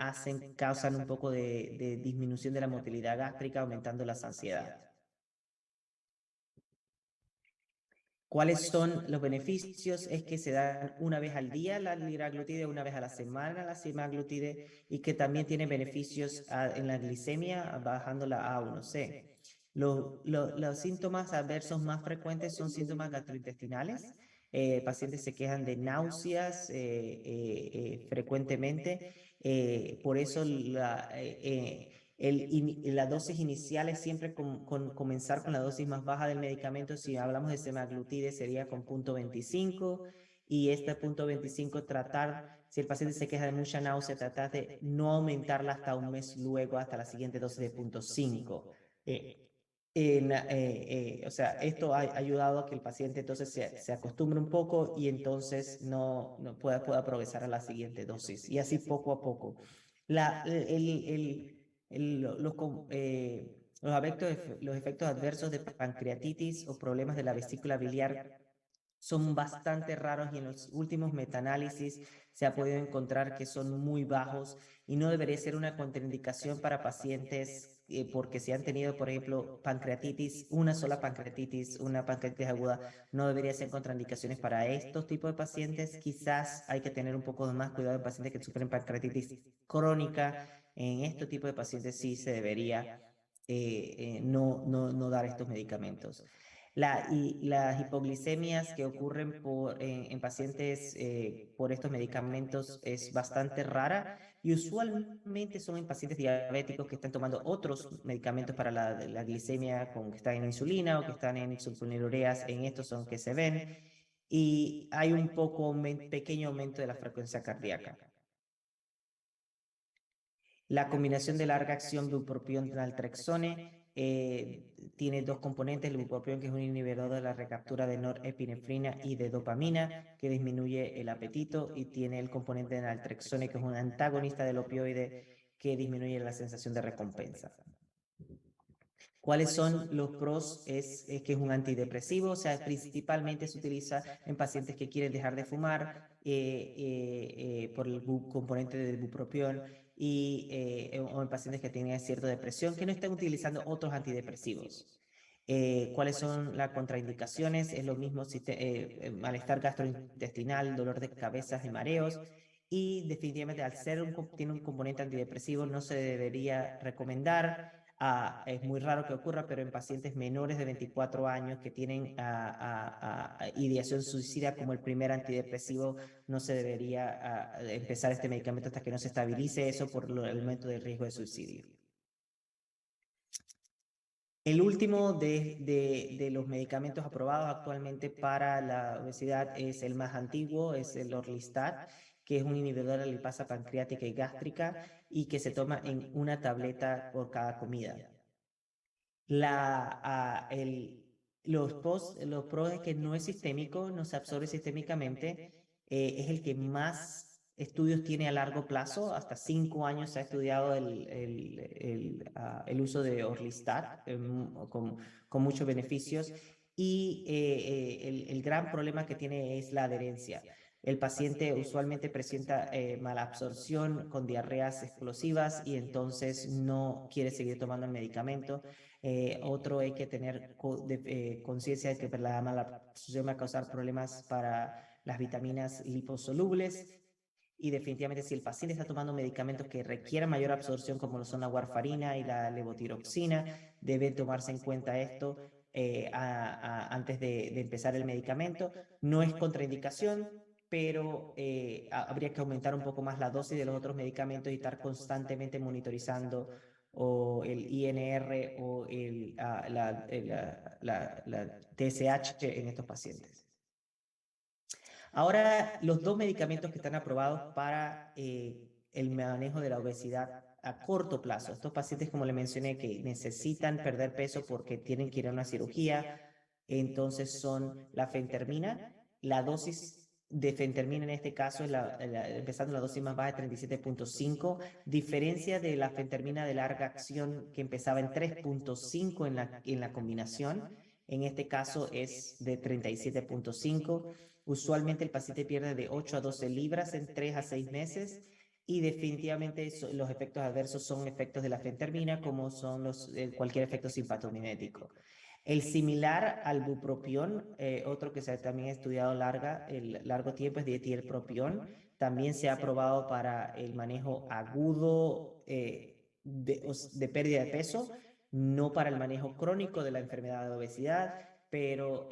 causan un poco de disminución de la motilidad gástrica, aumentando la saciedad. ¿Cuáles son los beneficios? Es que se dan una vez al día la liraglutide, una vez a la semana la semaglutide, y que también tiene beneficios en la glicemia, bajando la A1C. Los síntomas adversos más frecuentes son síntomas gastrointestinales. Pacientes se quejan de náuseas frecuentemente. Por eso la dosis inicial es siempre comenzar con la dosis más baja del medicamento. Si hablamos de semaglutide, sería con 0.25, y este 0.25 tratar si el paciente se queja de mucha náusea, tratar de no aumentarla hasta un mes luego, hasta la siguiente dosis de 0.5. O sea, esto ha ayudado a que el paciente entonces se acostumbre un poco y entonces no pueda progresar a la siguiente dosis. Y así poco a poco. Los efectos adversos de pancreatitis o problemas de la vesícula biliar son bastante raros y en los últimos metaanálisis se ha podido encontrar que son muy bajos y no debería ser una contraindicación para pacientes porque si han tenido, por ejemplo, pancreatitis, una sola pancreatitis, una pancreatitis aguda, no debería ser contraindicaciones para estos tipos de pacientes. Quizás hay que tener un poco de más cuidado en pacientes que sufren pancreatitis crónica. En este tipo de pacientes sí se debería no dar estos medicamentos. Las hipoglicemias que ocurren en pacientes por estos medicamentos es bastante rara y usualmente son en pacientes diabéticos que están tomando otros medicamentos para la glicemia, que están en insulina o que están en sulfonilureas. En estos son que se ven y hay un pequeño aumento de la frecuencia cardíaca. La combinación de larga acción bupropión-naltrexone tiene dos componentes, el bupropión, que es un inhibidor de la recaptura de norepinefrina y de dopamina, que disminuye el apetito, y tiene el componente de naltrexone, que es un antagonista del opioide, que disminuye la sensación de recompensa. ¿Cuáles son los pros? Es que es un antidepresivo, o sea, principalmente se utiliza en pacientes que quieren dejar de fumar por el componente del bupropión o en pacientes que tienen cierta depresión que no están utilizando otros antidepresivos. ¿Cuáles son las contraindicaciones? Es lo mismo malestar gastrointestinal, dolor de cabeza y mareos. Y definitivamente al tiene un componente antidepresivo no se debería recomendar. Es muy raro que ocurra, pero en pacientes menores de 24 años que tienen ideación suicida como el primer antidepresivo, no se debería empezar este medicamento hasta que no se estabilice eso por el aumento del riesgo de suicidio. El último de los medicamentos aprobados actualmente para la obesidad es el más antiguo, es el Orlistat, que es un inhibidor de la lipasa pancreática y gástrica y que se toma en una tableta por cada comida. Los pros es que no es sistémico, no se absorbe sistémicamente, es el que más estudios tiene a largo plazo, hasta 5 años se ha estudiado el uso de Orlistat con muchos beneficios y el gran problema que tiene es la adherencia. El paciente usualmente presenta malabsorción con diarreas explosivas y entonces no quiere seguir tomando el medicamento. Otro hay que tener conciencia de que la malabsorción va a causar problemas para las vitaminas liposolubles y definitivamente si el paciente está tomando medicamentos que requieran mayor absorción como lo son la warfarina y la levotiroxina, debe tomarse en cuenta esto antes de empezar el medicamento. No es contraindicación, pero habría que aumentar un poco más la dosis de los otros medicamentos y estar constantemente monitorizando o el INR o la TSH en estos pacientes. Ahora, los dos medicamentos que están aprobados para el manejo de la obesidad a corto plazo. Estos pacientes, como le mencioné, que necesitan perder peso porque tienen que ir a una cirugía, entonces son la fentermina. La dosis de fentermina en este caso es empezando la dosis más baja de 37.5, diferencia de la fentermina de larga acción que empezaba en 3.5 en la combinación. En este caso es de 37.5. Usualmente el paciente pierde de 8 a 12 libras en 3 a 6 meses y definitivamente los efectos adversos son efectos de la fentermina como son cualquier efecto simpatomimético. El similar al bupropión, otro que también ha estudiado largo tiempo es dietilpropión. También se ha aprobado para el manejo agudo de pérdida de peso, no para el manejo crónico de la enfermedad de obesidad, pero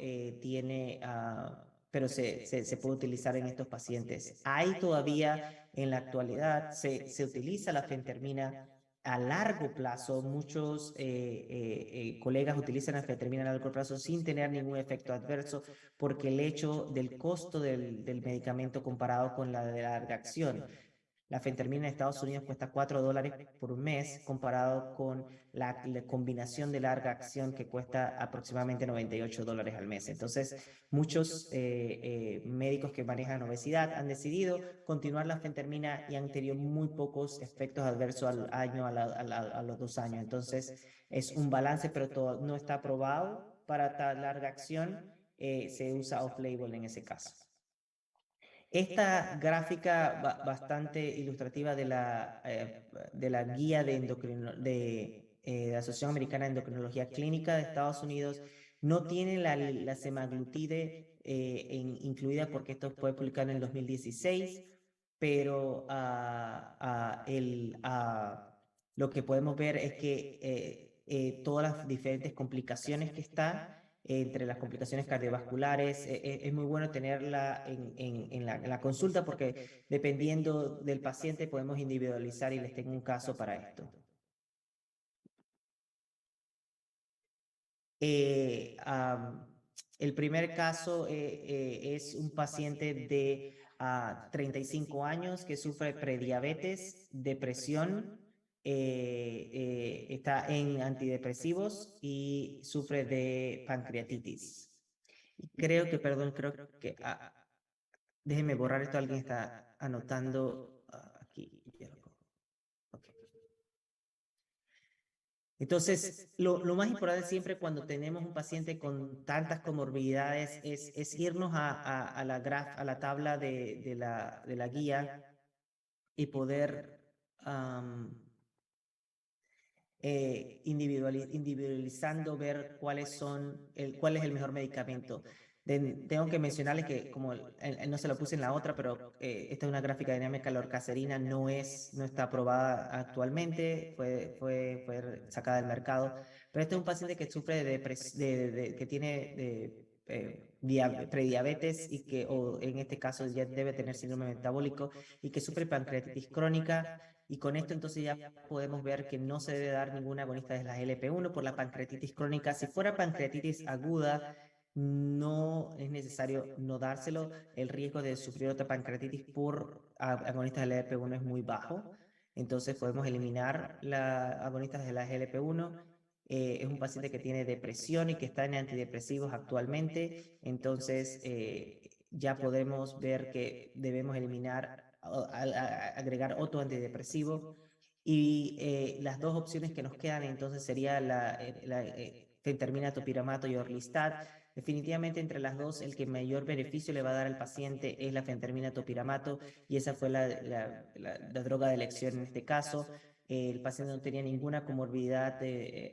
pero se puede utilizar en estos pacientes. Hay todavía en la actualidad, se utiliza la fentermina a largo plazo, muchos colegas utilizan la anfetamina a largo plazo sin tener ningún efecto adverso porque el hecho del costo del medicamento comparado con la de larga acción. La fentermina en Estados Unidos cuesta $4 por mes comparado con la combinación de larga acción que cuesta aproximadamente $98 al mes. Entonces, muchos médicos que manejan obesidad han decidido continuar la fentermina y han tenido muy pocos efectos adversos al año, a los 2 años. Entonces, es un balance, pero todo no está aprobado para tal larga acción. Se usa off-label en ese caso. Esta gráfica bastante ilustrativa de la guía de la Asociación Americana de Endocrinología Clínica de Estados Unidos no tiene la semaglutide incluida porque esto fue publicado en el 2016, pero lo que podemos ver es que todas las diferentes complicaciones que están entre las complicaciones cardiovasculares. Es muy bueno tenerla en la consulta porque dependiendo del paciente podemos individualizar y les tengo un caso para esto. El primer caso es un paciente de 35 años que sufre prediabetes, depresión, está en antidepresivos y sufre de pancreatitis. Creo que, déjenme borrar esto, alguien está anotando aquí. Okay. Entonces, lo más importante siempre cuando tenemos un paciente con tantas comorbilidades es irnos a la tabla de la guía y poder individualizando, ver cuál es el mejor medicamento. Tengo que mencionarles que, como no se lo puse en la otra, pero esta es una gráfica dinámica, la orcaserina no está aprobada actualmente, fue sacada del mercado, pero este es un paciente que sufre que tiene prediabetes o en este caso ya debe tener síndrome metabólico y que sufre pancreatitis crónica. Y con esto entonces ya podemos ver que no se debe dar ninguna agonista de las LP1 por la pancreatitis crónica. Si fuera pancreatitis aguda, no es necesario no dárselo. El riesgo de sufrir otra pancreatitis por agonistas de la LP1 es muy bajo. Entonces podemos eliminar las agonistas de la GLP-1. Es un paciente que tiene depresión y que está en antidepresivos actualmente. Entonces ya podemos ver que debemos eliminar, agregar otro antidepresivo. Y las dos opciones que nos quedan entonces sería la fentermina, topiramato y orlistat. Definitivamente entre las dos, el que mayor beneficio le va a dar al paciente es la fentermina, topiramato, y esa fue la droga de elección en este caso. El paciente no tenía ninguna comorbilidad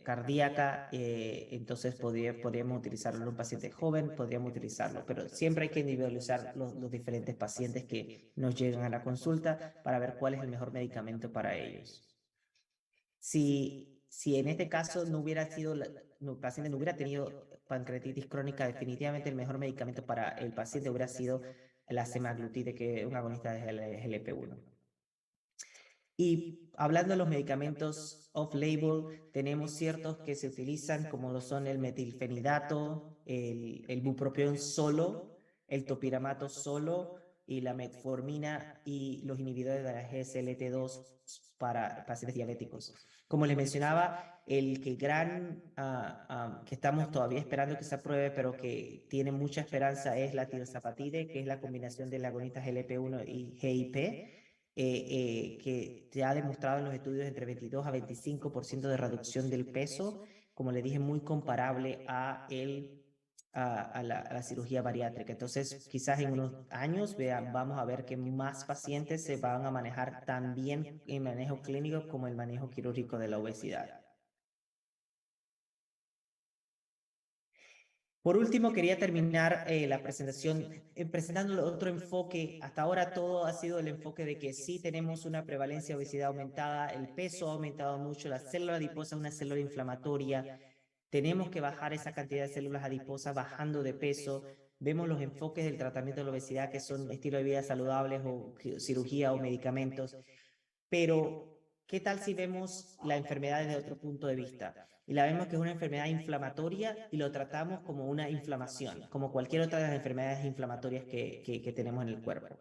cardíaca, entonces podríamos utilizarlo en un paciente joven, podríamos utilizarlo, pero siempre hay que individualizar los diferentes pacientes que nos llegan a la consulta para ver cuál es el mejor medicamento para ellos. Si en este caso no hubiera sido, el paciente no hubiera tenido pancreatitis crónica, definitivamente el mejor medicamento para el paciente hubiera sido la semaglutide, que es un agonista de GLP-1. Y hablando de los medicamentos off-label, tenemos ciertos que se utilizan como lo son el metilfenidato, el bupropión solo, el topiramato solo y la metformina y los inhibidores de la GSLT2 para pacientes diabéticos. Como les mencionaba, el que que estamos todavía esperando que se apruebe, pero que tiene mucha esperanza es la tirzapatide, que es la combinación del agonista GLP-1 y GIP. Que se ha demostrado en los estudios entre 22 a 25% de reducción del peso, como le dije, muy comparable a la cirugía bariátrica. Entonces, quizás en unos años vamos a ver que más pacientes se van a manejar también en manejo clínico como el manejo quirúrgico de la obesidad. Por último, quería terminar la presentación presentando otro enfoque. Hasta ahora todo ha sido el enfoque de que sí tenemos una prevalencia de obesidad aumentada, el peso ha aumentado mucho, la célula adiposa es una célula inflamatoria, tenemos que bajar esa cantidad de células adiposas bajando de peso. Vemos los enfoques del tratamiento de la obesidad que son estilo de vida saludables o cirugía o medicamentos, pero ¿qué tal si vemos la enfermedad desde otro punto de vista? Y la vemos que es una enfermedad inflamatoria y lo tratamos como una inflamación, como cualquier otra de las enfermedades inflamatorias que tenemos en el cuerpo.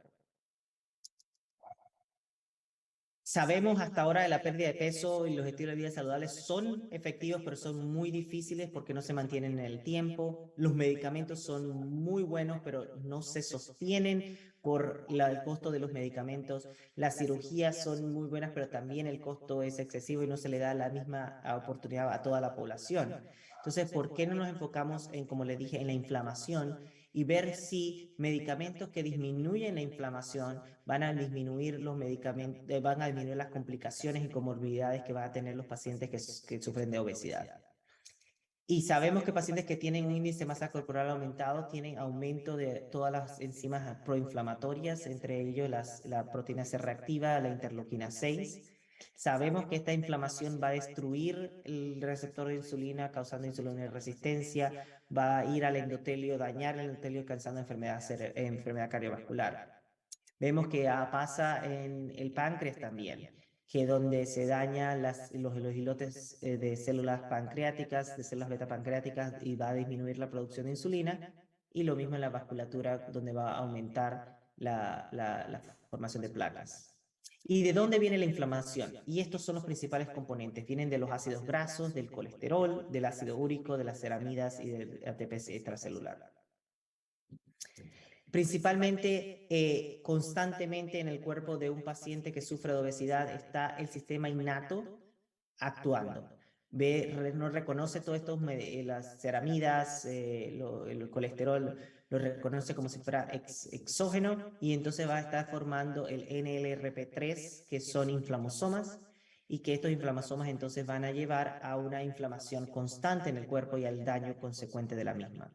Sabemos hasta ahora de la pérdida de peso y los estilos de vida saludables son efectivos, pero son muy difíciles porque no se mantienen en el tiempo. Los medicamentos son muy buenos, pero no se sostienen por el costo de los medicamentos. Las cirugías son muy buenas, pero también el costo es excesivo y no se le da la misma oportunidad a toda la población. Entonces, ¿por qué no nos enfocamos en, como les dije, en la inflamación y ver si medicamentos que disminuyen la inflamación van a disminuir los medicamentos, van a disminuir las complicaciones y comorbilidades que van a tener los pacientes que sufren de obesidad? Y sabemos que pacientes que tienen un índice de masa corporal aumentado tienen aumento de todas las enzimas proinflamatorias, entre ellos la proteína C reactiva, la interleuquina 6. Sabemos que esta inflamación va a destruir el receptor de insulina, causando insulina resistencia, va a ir al endotelio, dañar el endotelio, causando enfermedad cardiovascular. Vemos que pasa en el páncreas también, que donde se dañan los islotes de células pancreáticas, de células beta pancreáticas, y va a disminuir la producción de insulina, y lo mismo en la vasculatura, donde va a aumentar la formación de placas. ¿Y de dónde viene la inflamación? Y estos son los principales componentes. Vienen de los ácidos grasos, del colesterol, del ácido úrico, de las ceramidas y del ATP extracelular. Principalmente, constantemente en el cuerpo de un paciente que sufre de obesidad está el sistema innato actuando. No reconoce todos estos, las ceramidas, el colesterol, lo reconoce como si fuera exógeno, y entonces va a estar formando el NLRP3, que son inflamosomas, y que estos inflamosomas entonces van a llevar a una inflamación constante en el cuerpo y al daño consecuente de la misma.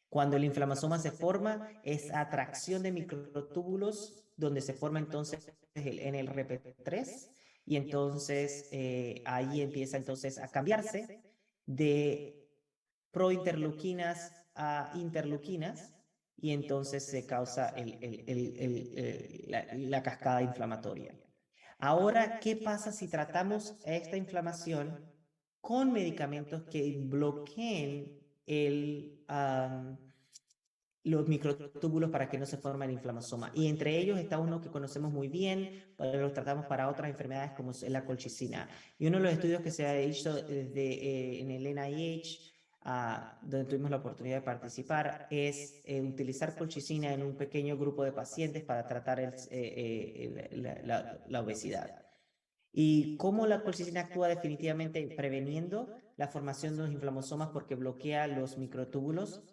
Cuando el inflamasoma se forma, es atracción de microtúbulos, donde se forma entonces el NLRP3, y entonces ahí empieza entonces a cambiarse de prointerleuquinas a interleuquinas, y entonces se causa la cascada inflamatoria. Ahora, ¿qué pasa si tratamos esta inflamación con medicamentos que bloqueen los microtúbulos para que no se forme el inflamosoma? Y entre ellos está uno que conocemos muy bien, lo tratamos para otras enfermedades como es la colchicina. Y uno de los estudios que se ha hecho en el NIH, donde tuvimos la oportunidad de participar, es utilizar colchicina en un pequeño grupo de pacientes para tratar la obesidad. Y cómo la colchicina actúa definitivamente preveniendo la formación de los inflamosomas, porque bloquea los microtúbulos,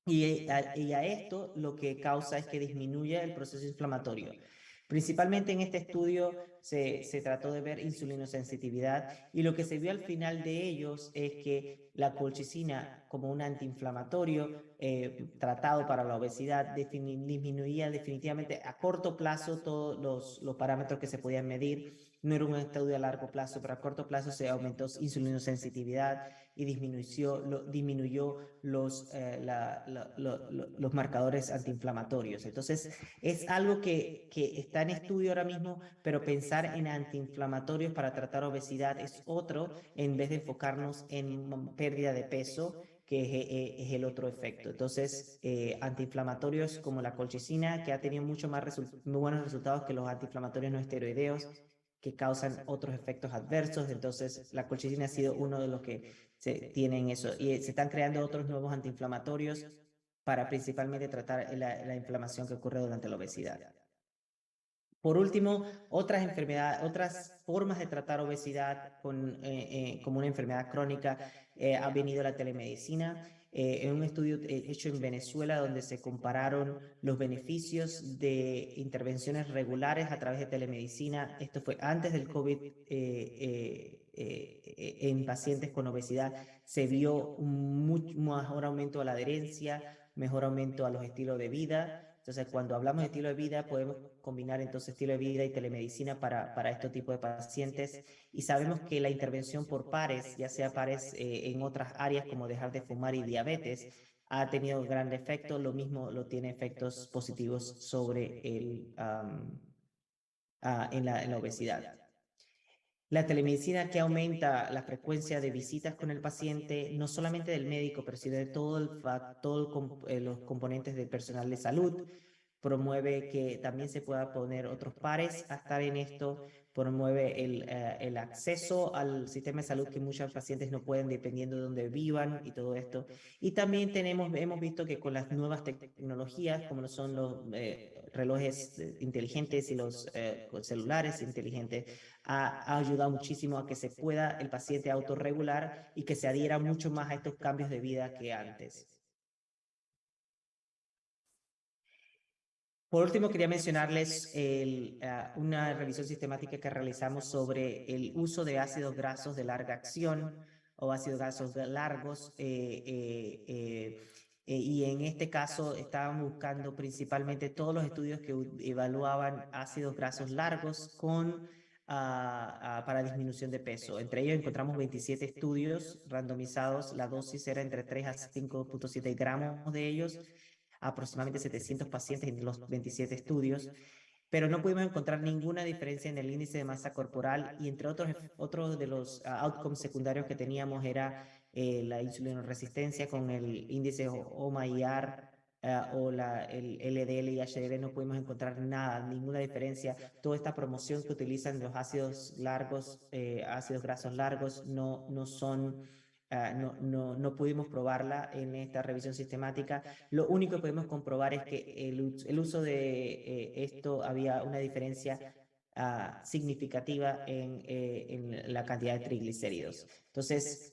y a esto lo que causa es que disminuya el proceso inflamatorio. Principalmente en este estudio se trató de ver insulinosensitividad, y lo que se vio al final de ellos es que la colchicina, como un antiinflamatorio tratado para la obesidad, disminuía definitivamente a corto plazo todos los parámetros que se podían medir. No era un estudio a largo plazo, pero a corto plazo se aumentó insulinosensitividad y disminuyó los marcadores antiinflamatorios. Entonces, es algo que está en estudio ahora mismo, pero pensar en antiinflamatorios para tratar obesidad es otro, en vez de enfocarnos en pérdida de peso, que es el otro efecto. Entonces, antiinflamatorios como la colchicina, que ha tenido muy buenos resultados que los antiinflamatorios no esteroideos, que causan otros efectos adversos. Entonces, la colchicina ha sido uno de los que tienen eso. Y se están creando otros nuevos antiinflamatorios para principalmente tratar la inflamación que ocurre durante la obesidad. Por último, otras formas de tratar obesidad como una enfermedad crónica, ha venido la telemedicina. En un estudio hecho en Venezuela, donde se compararon los beneficios de intervenciones regulares a través de telemedicina. Esto fue antes del COVID. En pacientes con obesidad se vio un mejor aumento a la adherencia, mejor aumento a los estilos de vida. Entonces, cuando hablamos de estilo de vida, podemos combinar entonces estilo de vida y telemedicina para este tipo de pacientes. Y sabemos que la intervención por pares, ya sea pares en otras áreas como dejar de fumar y diabetes, ha tenido gran efecto. Lo mismo lo tiene efectos positivos sobre en la obesidad. La telemedicina que aumenta la frecuencia de visitas con el paciente, no solamente del médico, pero sí de los componentes del personal de salud. Promueve que también se pueda poner otros pares a estar en esto, promueve el acceso al sistema de salud que muchos pacientes no pueden dependiendo de dónde vivan y todo esto. Y también hemos visto que con las nuevas tecnologías, como son los relojes inteligentes y los celulares inteligentes, ha ayudado muchísimo a que se pueda el paciente autorregular y que se adhiera mucho más a estos cambios de vida que antes. Por último, quería mencionarles una revisión sistemática que realizamos sobre el uso de ácidos grasos de larga acción o ácidos grasos largos. Y en este caso estábamos buscando principalmente todos los estudios que evaluaban ácidos grasos largos para disminución de peso. Entre ellos encontramos 27 estudios randomizados. La dosis era entre 3 a 5.7 gramos de ellos, aproximadamente 700 pacientes en los 27 estudios, pero no pudimos encontrar ninguna diferencia en el índice de masa corporal y entre otros de los outcomes secundarios que teníamos era la insulinoresistencia con el índice OMA-IR o el LDL y HDL. No pudimos encontrar nada, ninguna diferencia. Toda esta promoción que utilizan los ácidos largos, ácidos grasos largos, no son... no pudimos probarla en esta revisión sistemática. Lo único que podemos comprobar es que el uso de esto había una diferencia significativa en la cantidad de triglicéridos. Entonces,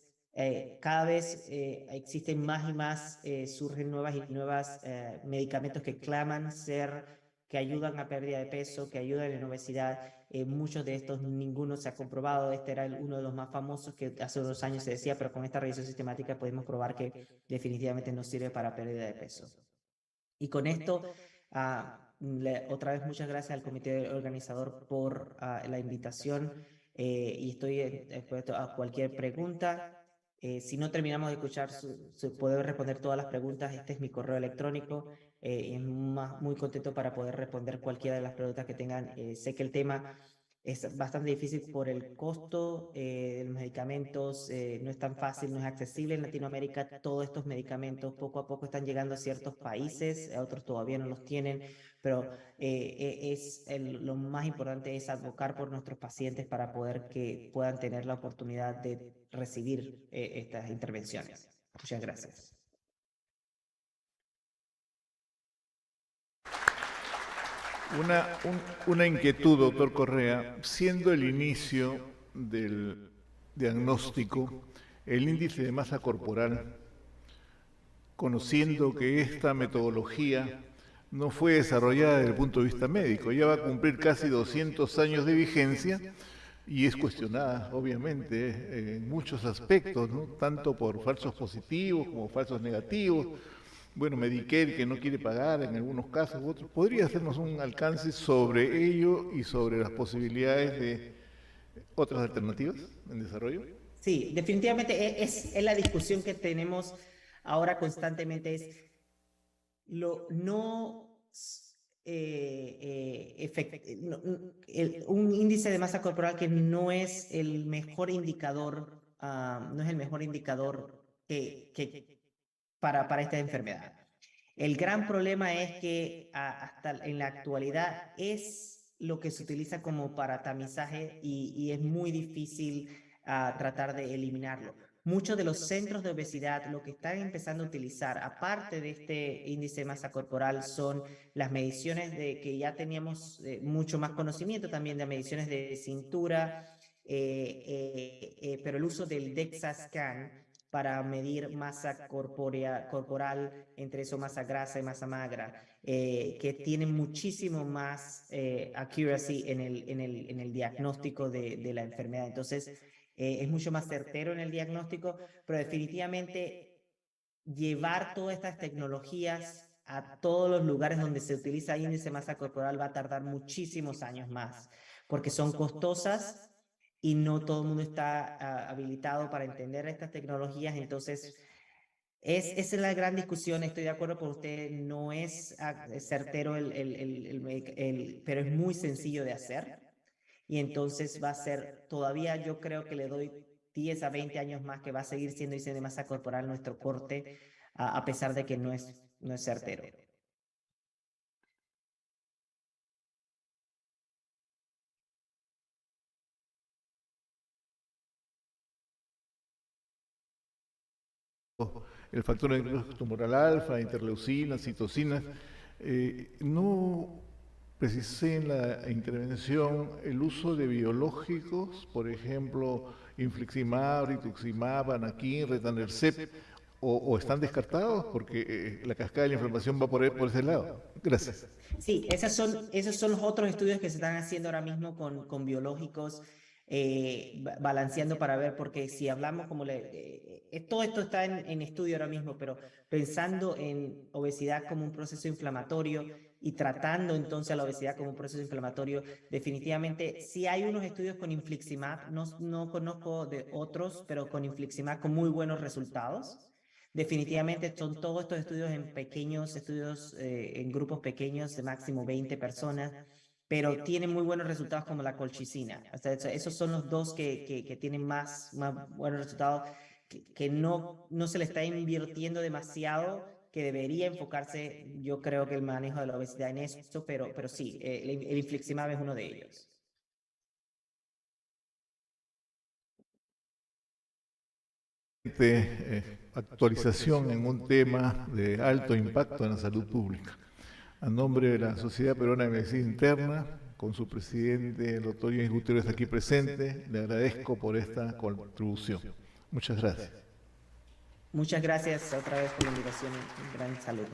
cada vez existen más y más, surgen nuevas y nuevas medicamentos que claman que ayudan a pérdida de peso, que ayudan en obesidad. Muchos de estos, ninguno se ha comprobado. Este era uno de los más famosos que hace unos años se decía, pero con esta revisión sistemática podemos probar que definitivamente no sirve para pérdida de peso. Y con esto, otra vez muchas gracias al comité organizador por la invitación y estoy expuesto a cualquier pregunta. Si no terminamos de escuchar, poder responder todas las preguntas, este es mi correo electrónico y es muy contento para poder responder cualquiera de las preguntas que tengan. Sé que el tema es bastante difícil por el costo de los medicamentos, no es tan fácil, no es accesible en Latinoamérica. Todos estos medicamentos poco a poco están llegando a ciertos países, a otros todavía no los tienen, pero lo más importante es advocar por nuestros pacientes para poder que puedan tener la oportunidad de recibir estas intervenciones. Muchas gracias. Una inquietud, doctor Correa, siendo el inicio del diagnóstico el índice de masa corporal, conociendo que esta metodología no fue desarrollada desde el punto de vista médico, ya va a cumplir casi 200 años de vigencia y es cuestionada, obviamente, en muchos aspectos, ¿no? Tanto por falsos positivos como falsos negativos. Bueno, Medicare que no quiere pagar en algunos casos u otros. ¿Podría hacernos un alcance sobre ello y sobre las posibilidades de otras alternativas en desarrollo? Sí, definitivamente es la discusión que tenemos ahora constantemente, es un índice de masa corporal que no es el mejor indicador, no es el mejor indicador para esta enfermedad. El gran problema es que hasta en la actualidad es lo que se utiliza como para tamizaje y es muy difícil tratar de eliminarlo. Muchos de los centros de obesidad lo que están empezando a utilizar, aparte de este índice de masa corporal, son las mediciones de que ya teníamos mucho más conocimiento también de mediciones de cintura, pero el uso del DEXA scan para medir masa corporal, entre eso masa grasa y masa magra, que tienen muchísimo más accuracy en el diagnóstico de la enfermedad. Entonces, es mucho más certero en el diagnóstico, pero definitivamente llevar todas estas tecnologías a todos los lugares donde se utiliza índice de masa corporal va a tardar muchísimos años más, porque son costosas y no todo el mundo está habilitado para entender estas tecnologías. Entonces, esa es la gran discusión. Estoy de acuerdo con usted, no es certero, pero es muy sencillo de hacer. y entonces va a ser, todavía yo creo que le doy 10 a 20 años más que va a seguir siendo índice de masa corporal nuestro corte, a pesar de que no es certero. El factor tumoral alfa, interleucinas, citocinas. No precisé en la intervención el uso de biológicos, por ejemplo, infliximab, rituximab, anaquin, retanercept, o están descartados porque la cascada de la inflamación va por ese lado. Gracias. Sí, esos son los otros estudios que se están haciendo ahora mismo con biológicos, balanceando para ver, porque si hablamos todo esto está en estudio ahora mismo, pero pensando en obesidad como un proceso inflamatorio y tratando entonces a la obesidad como un proceso inflamatorio, definitivamente sí hay unos estudios con infliximab, no conozco de otros, pero con infliximab con muy buenos resultados. Definitivamente son todos estos estudios en pequeños, estudios en grupos pequeños de máximo 20 personas, pero tienen muy buenos resultados como la colchicina. O sea, esos son los dos que tienen más buenos resultados, que no se le está invirtiendo demasiado, que debería enfocarse, yo creo que el manejo de la obesidad en esto, pero sí, el infliximab es uno de ellos. Actualización en un tema de alto impacto en la salud pública. A nombre de la Sociedad Peruana de Medicina Interna, con su presidente, el doctor James Gutiérrez, aquí presente, le agradezco por esta contribución. Muchas gracias. Muchas gracias otra vez por la invitación. Un gran saludo.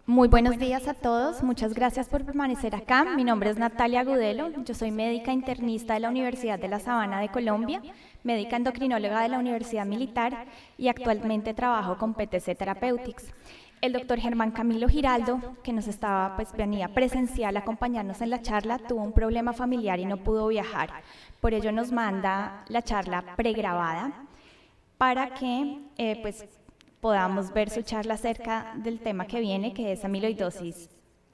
Muy buenos días a todos, muchas gracias por permanecer acá. Mi nombre es Natalia Gudelo, yo soy médica internista de la Universidad de La Sabana de Colombia, médica endocrinóloga de la Universidad Militar y actualmente trabajo con PTC Therapeutics. El doctor Germán Camilo Giraldo, que nos venía presencial a acompañarnos en la charla, tuvo un problema familiar y no pudo viajar. Por ello nos manda la charla pregrabada para que podamos ver su charla acerca del tema que viene, que es amiloidosis,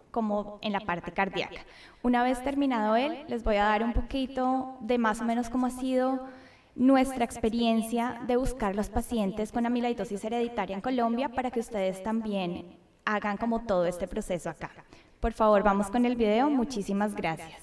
como en la parte cardíaca. Una vez terminado él, les voy a dar un poquito de más o menos cómo ha sido nuestra experiencia de buscar los pacientes con amiloidosis hereditaria en Colombia para que ustedes también hagan como todo este proceso acá. Por favor, vamos con el video. Muchísimas gracias.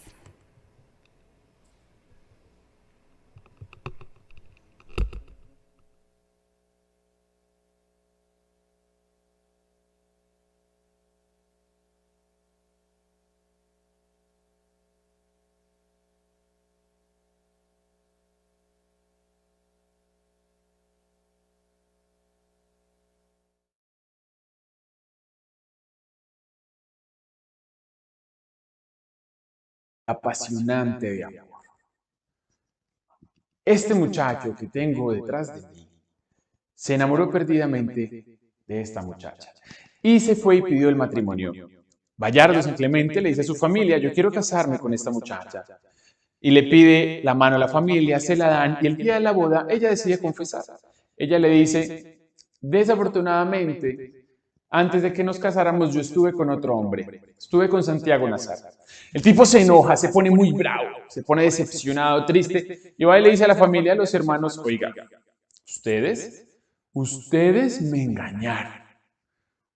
Apasionante de amor. este muchacho que tengo detrás de mí se enamoró perdidamente de esta muchacha y se fue y pidió el matrimonio. Bayardo San Clemente le dice a su familia, yo quiero casarme con esta muchacha. Y le pide la mano a la familia, se la dan y el día de la boda ella decide confesar. Ella le dice, desafortunadamente, antes de que nos casáramos yo estuve con otro hombre, estuve con Santiago Nazar. El tipo se enoja, se pone muy bravo, se pone decepcionado, triste y va y le dice a la familia, a los hermanos, oiga, ustedes me engañaron.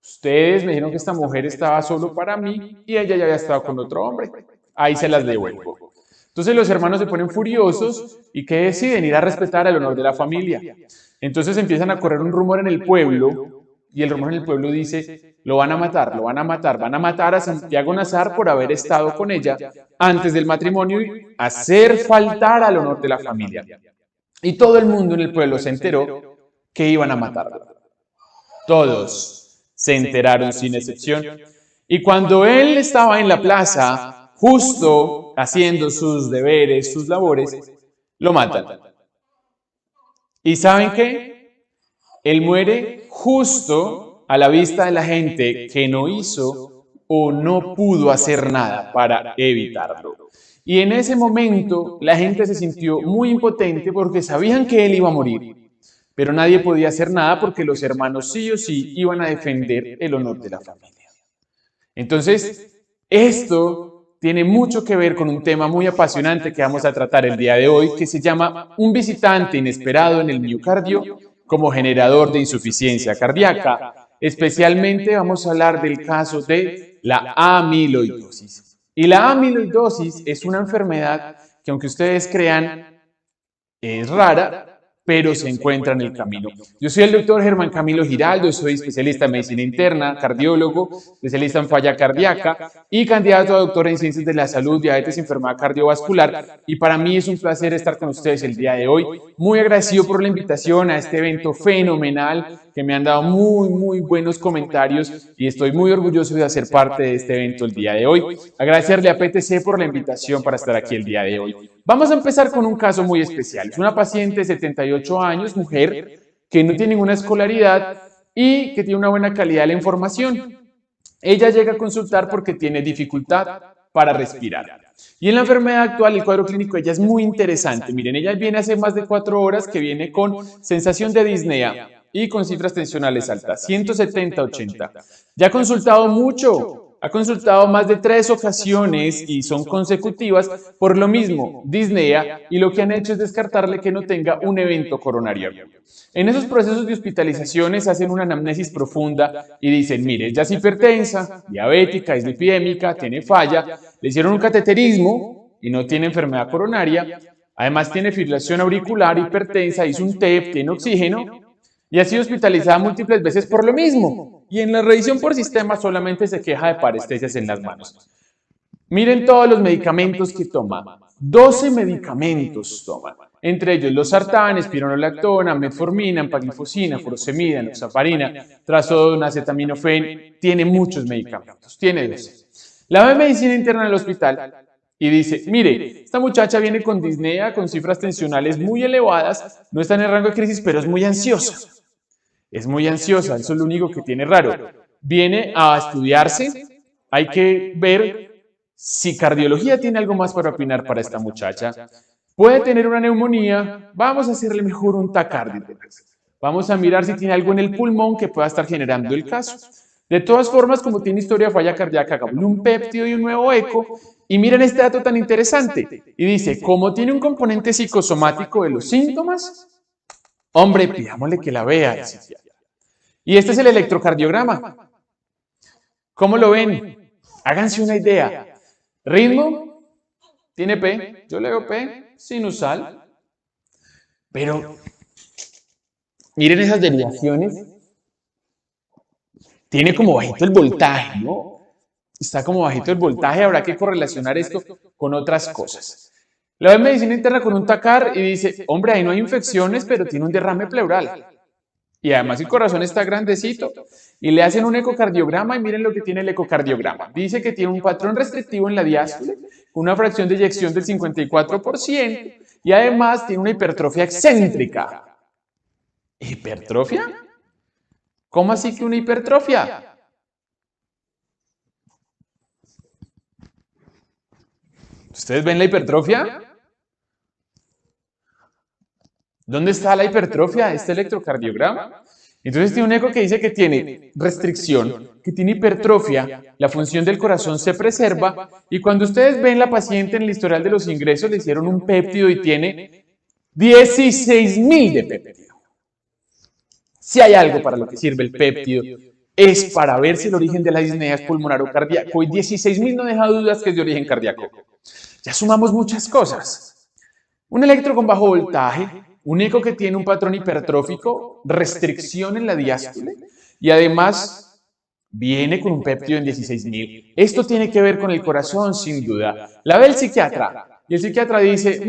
Ustedes me dijeron que esta mujer estaba solo para mí y ella ya había estado con otro hombre. Ahí se las devuelvo. Entonces los hermanos se ponen furiosos y ¿qué deciden? Ir a respetar el honor de la familia. Entonces empiezan a correr un rumor en el pueblo y el rumor en el pueblo dice, lo van a matar, van a matar a Santiago Nazar por haber estado con ella antes del matrimonio y hacer faltar al honor de la familia. Y todo el mundo en el pueblo se enteró que iban a matarlo. Todos se enteraron sin excepción. Y cuando él estaba en la plaza, justo haciendo sus deberes, sus labores, lo matan. ¿Y saben qué? Él muere justo a la vista de la gente que no hizo o no pudo hacer nada para evitarlo. Y en ese momento la gente se sintió muy impotente porque sabían que él iba a morir, pero nadie podía hacer nada porque los hermanos sí o sí iban a defender el honor de la familia. Entonces, esto tiene mucho que ver con un tema muy apasionante que vamos a tratar el día de hoy, que se llama un visitante inesperado en el miocardio como generador de insuficiencia cardíaca. Especialmente vamos a hablar del caso de la amiloidosis. Y la amiloidosis es una enfermedad que, aunque ustedes crean, es rara, pero se encuentra en el camino. Yo soy el doctor Germán Camilo Giraldo, soy especialista en medicina interna, cardiólogo, especialista en falla cardíaca y candidato a doctor en ciencias de la salud, diabetes y enfermedad cardiovascular. Y para mí es un placer estar con ustedes el día de hoy. Muy agradecido por la invitación a este evento fenomenal, que me han dado muy buenos comentarios y estoy muy orgulloso de hacer parte de este evento el día de hoy. Agradecerle a PTC por la invitación para estar aquí el día de hoy. Vamos a empezar con un caso muy especial. Es una paciente de 78 años, mujer, que no tiene ninguna escolaridad y que tiene una buena calidad de la información. Ella llega a consultar porque tiene dificultad para respirar. Y en la enfermedad actual, el cuadro clínico de ella es muy interesante. Miren, ella viene hace más de 4 horas que viene con sensación de disnea y con cifras tensionales altas, 170-80. Ya ha consultado mucho, ha consultado más de 3 ocasiones y son consecutivas por lo mismo, disnea, y lo que han hecho es descartarle que no tenga un evento coronario. En esos procesos de hospitalizaciones hacen una anamnesis profunda y dicen, mire, ella es hipertensa, diabética, es lipidémica, tiene falla, le hicieron un cateterismo y no tiene enfermedad coronaria, además tiene fibrilación auricular, hipertensa, hizo un TEP, tiene oxígeno, y ha sido hospitalizada múltiples veces por lo mismo. Y en la revisión por sistema solamente se queja de parestesias en las manos. Miren todos los medicamentos que toma. 12 medicamentos toma. Entre ellos losartán, espironolactona, metformina, empaglifosina, furosemida, enoxaparina, trazodona, acetaminofén. Tiene muchos medicamentos. Tiene 12. La ve medicina interna del hospital y dice, mire, esta muchacha viene con disnea, con cifras tensionales muy elevadas, no está en el rango de crisis, pero es muy ansiosa. Es muy ansiosa, eso es lo único que tiene raro. Viene a estudiarse, hay que ver si cardiología tiene algo más para opinar para esta muchacha. Puede tener una neumonía, vamos a hacerle mejor un tacardio. Vamos a mirar si tiene algo en el pulmón que pueda estar generando el caso. De todas formas, como tiene historia de falla cardíaca, hagámosle un péptido y un nuevo eco. Y miren este dato tan interesante. Y dice, como tiene un componente psicosomático de los síntomas, hombre, pidámosle que la vea. Y este es el electrocardiograma. ¿Cómo lo ven? Háganse una idea. Ritmo, tiene P, yo le veo P, sinusal. Pero, miren esas derivaciones. Tiene como bajito el voltaje, ¿no? Está como bajito el voltaje, habrá que correlacionar esto con otras cosas. La ve en medicina interna con un TACAR y dice, hombre, ahí no hay infecciones, pero tiene un derrame pleural. Y además el corazón está grandecito. Y le hacen un ecocardiograma y miren lo que tiene el ecocardiograma. Dice que tiene un patrón restrictivo en la diástole, con una fracción de eyección del 54% y además tiene una hipertrofia excéntrica. ¿Hipertrofia? ¿Cómo así que una hipertrofia? ¿Ustedes ven la hipertrofia? ¿Dónde está la hipertrofia? Este electrocardiograma. Entonces tiene un eco que dice que tiene restricción, que tiene hipertrofia, la función del corazón se preserva y cuando ustedes ven la paciente en el historial de los ingresos le hicieron un péptido y tiene 16.000 de péptido. Si hay algo para lo que sirve el péptido es para ver si el origen de la disnea es pulmonar o cardíaco y 16.000 no deja dudas que es de origen cardíaco. Ya sumamos muchas cosas. Un electro con bajo voltaje, un eco que tiene un patrón hipertrófico, restricción en la diástole y además viene con un péptido en 16.000. Esto tiene que ver con el corazón, sin duda. La ve el psiquiatra y el psiquiatra dice,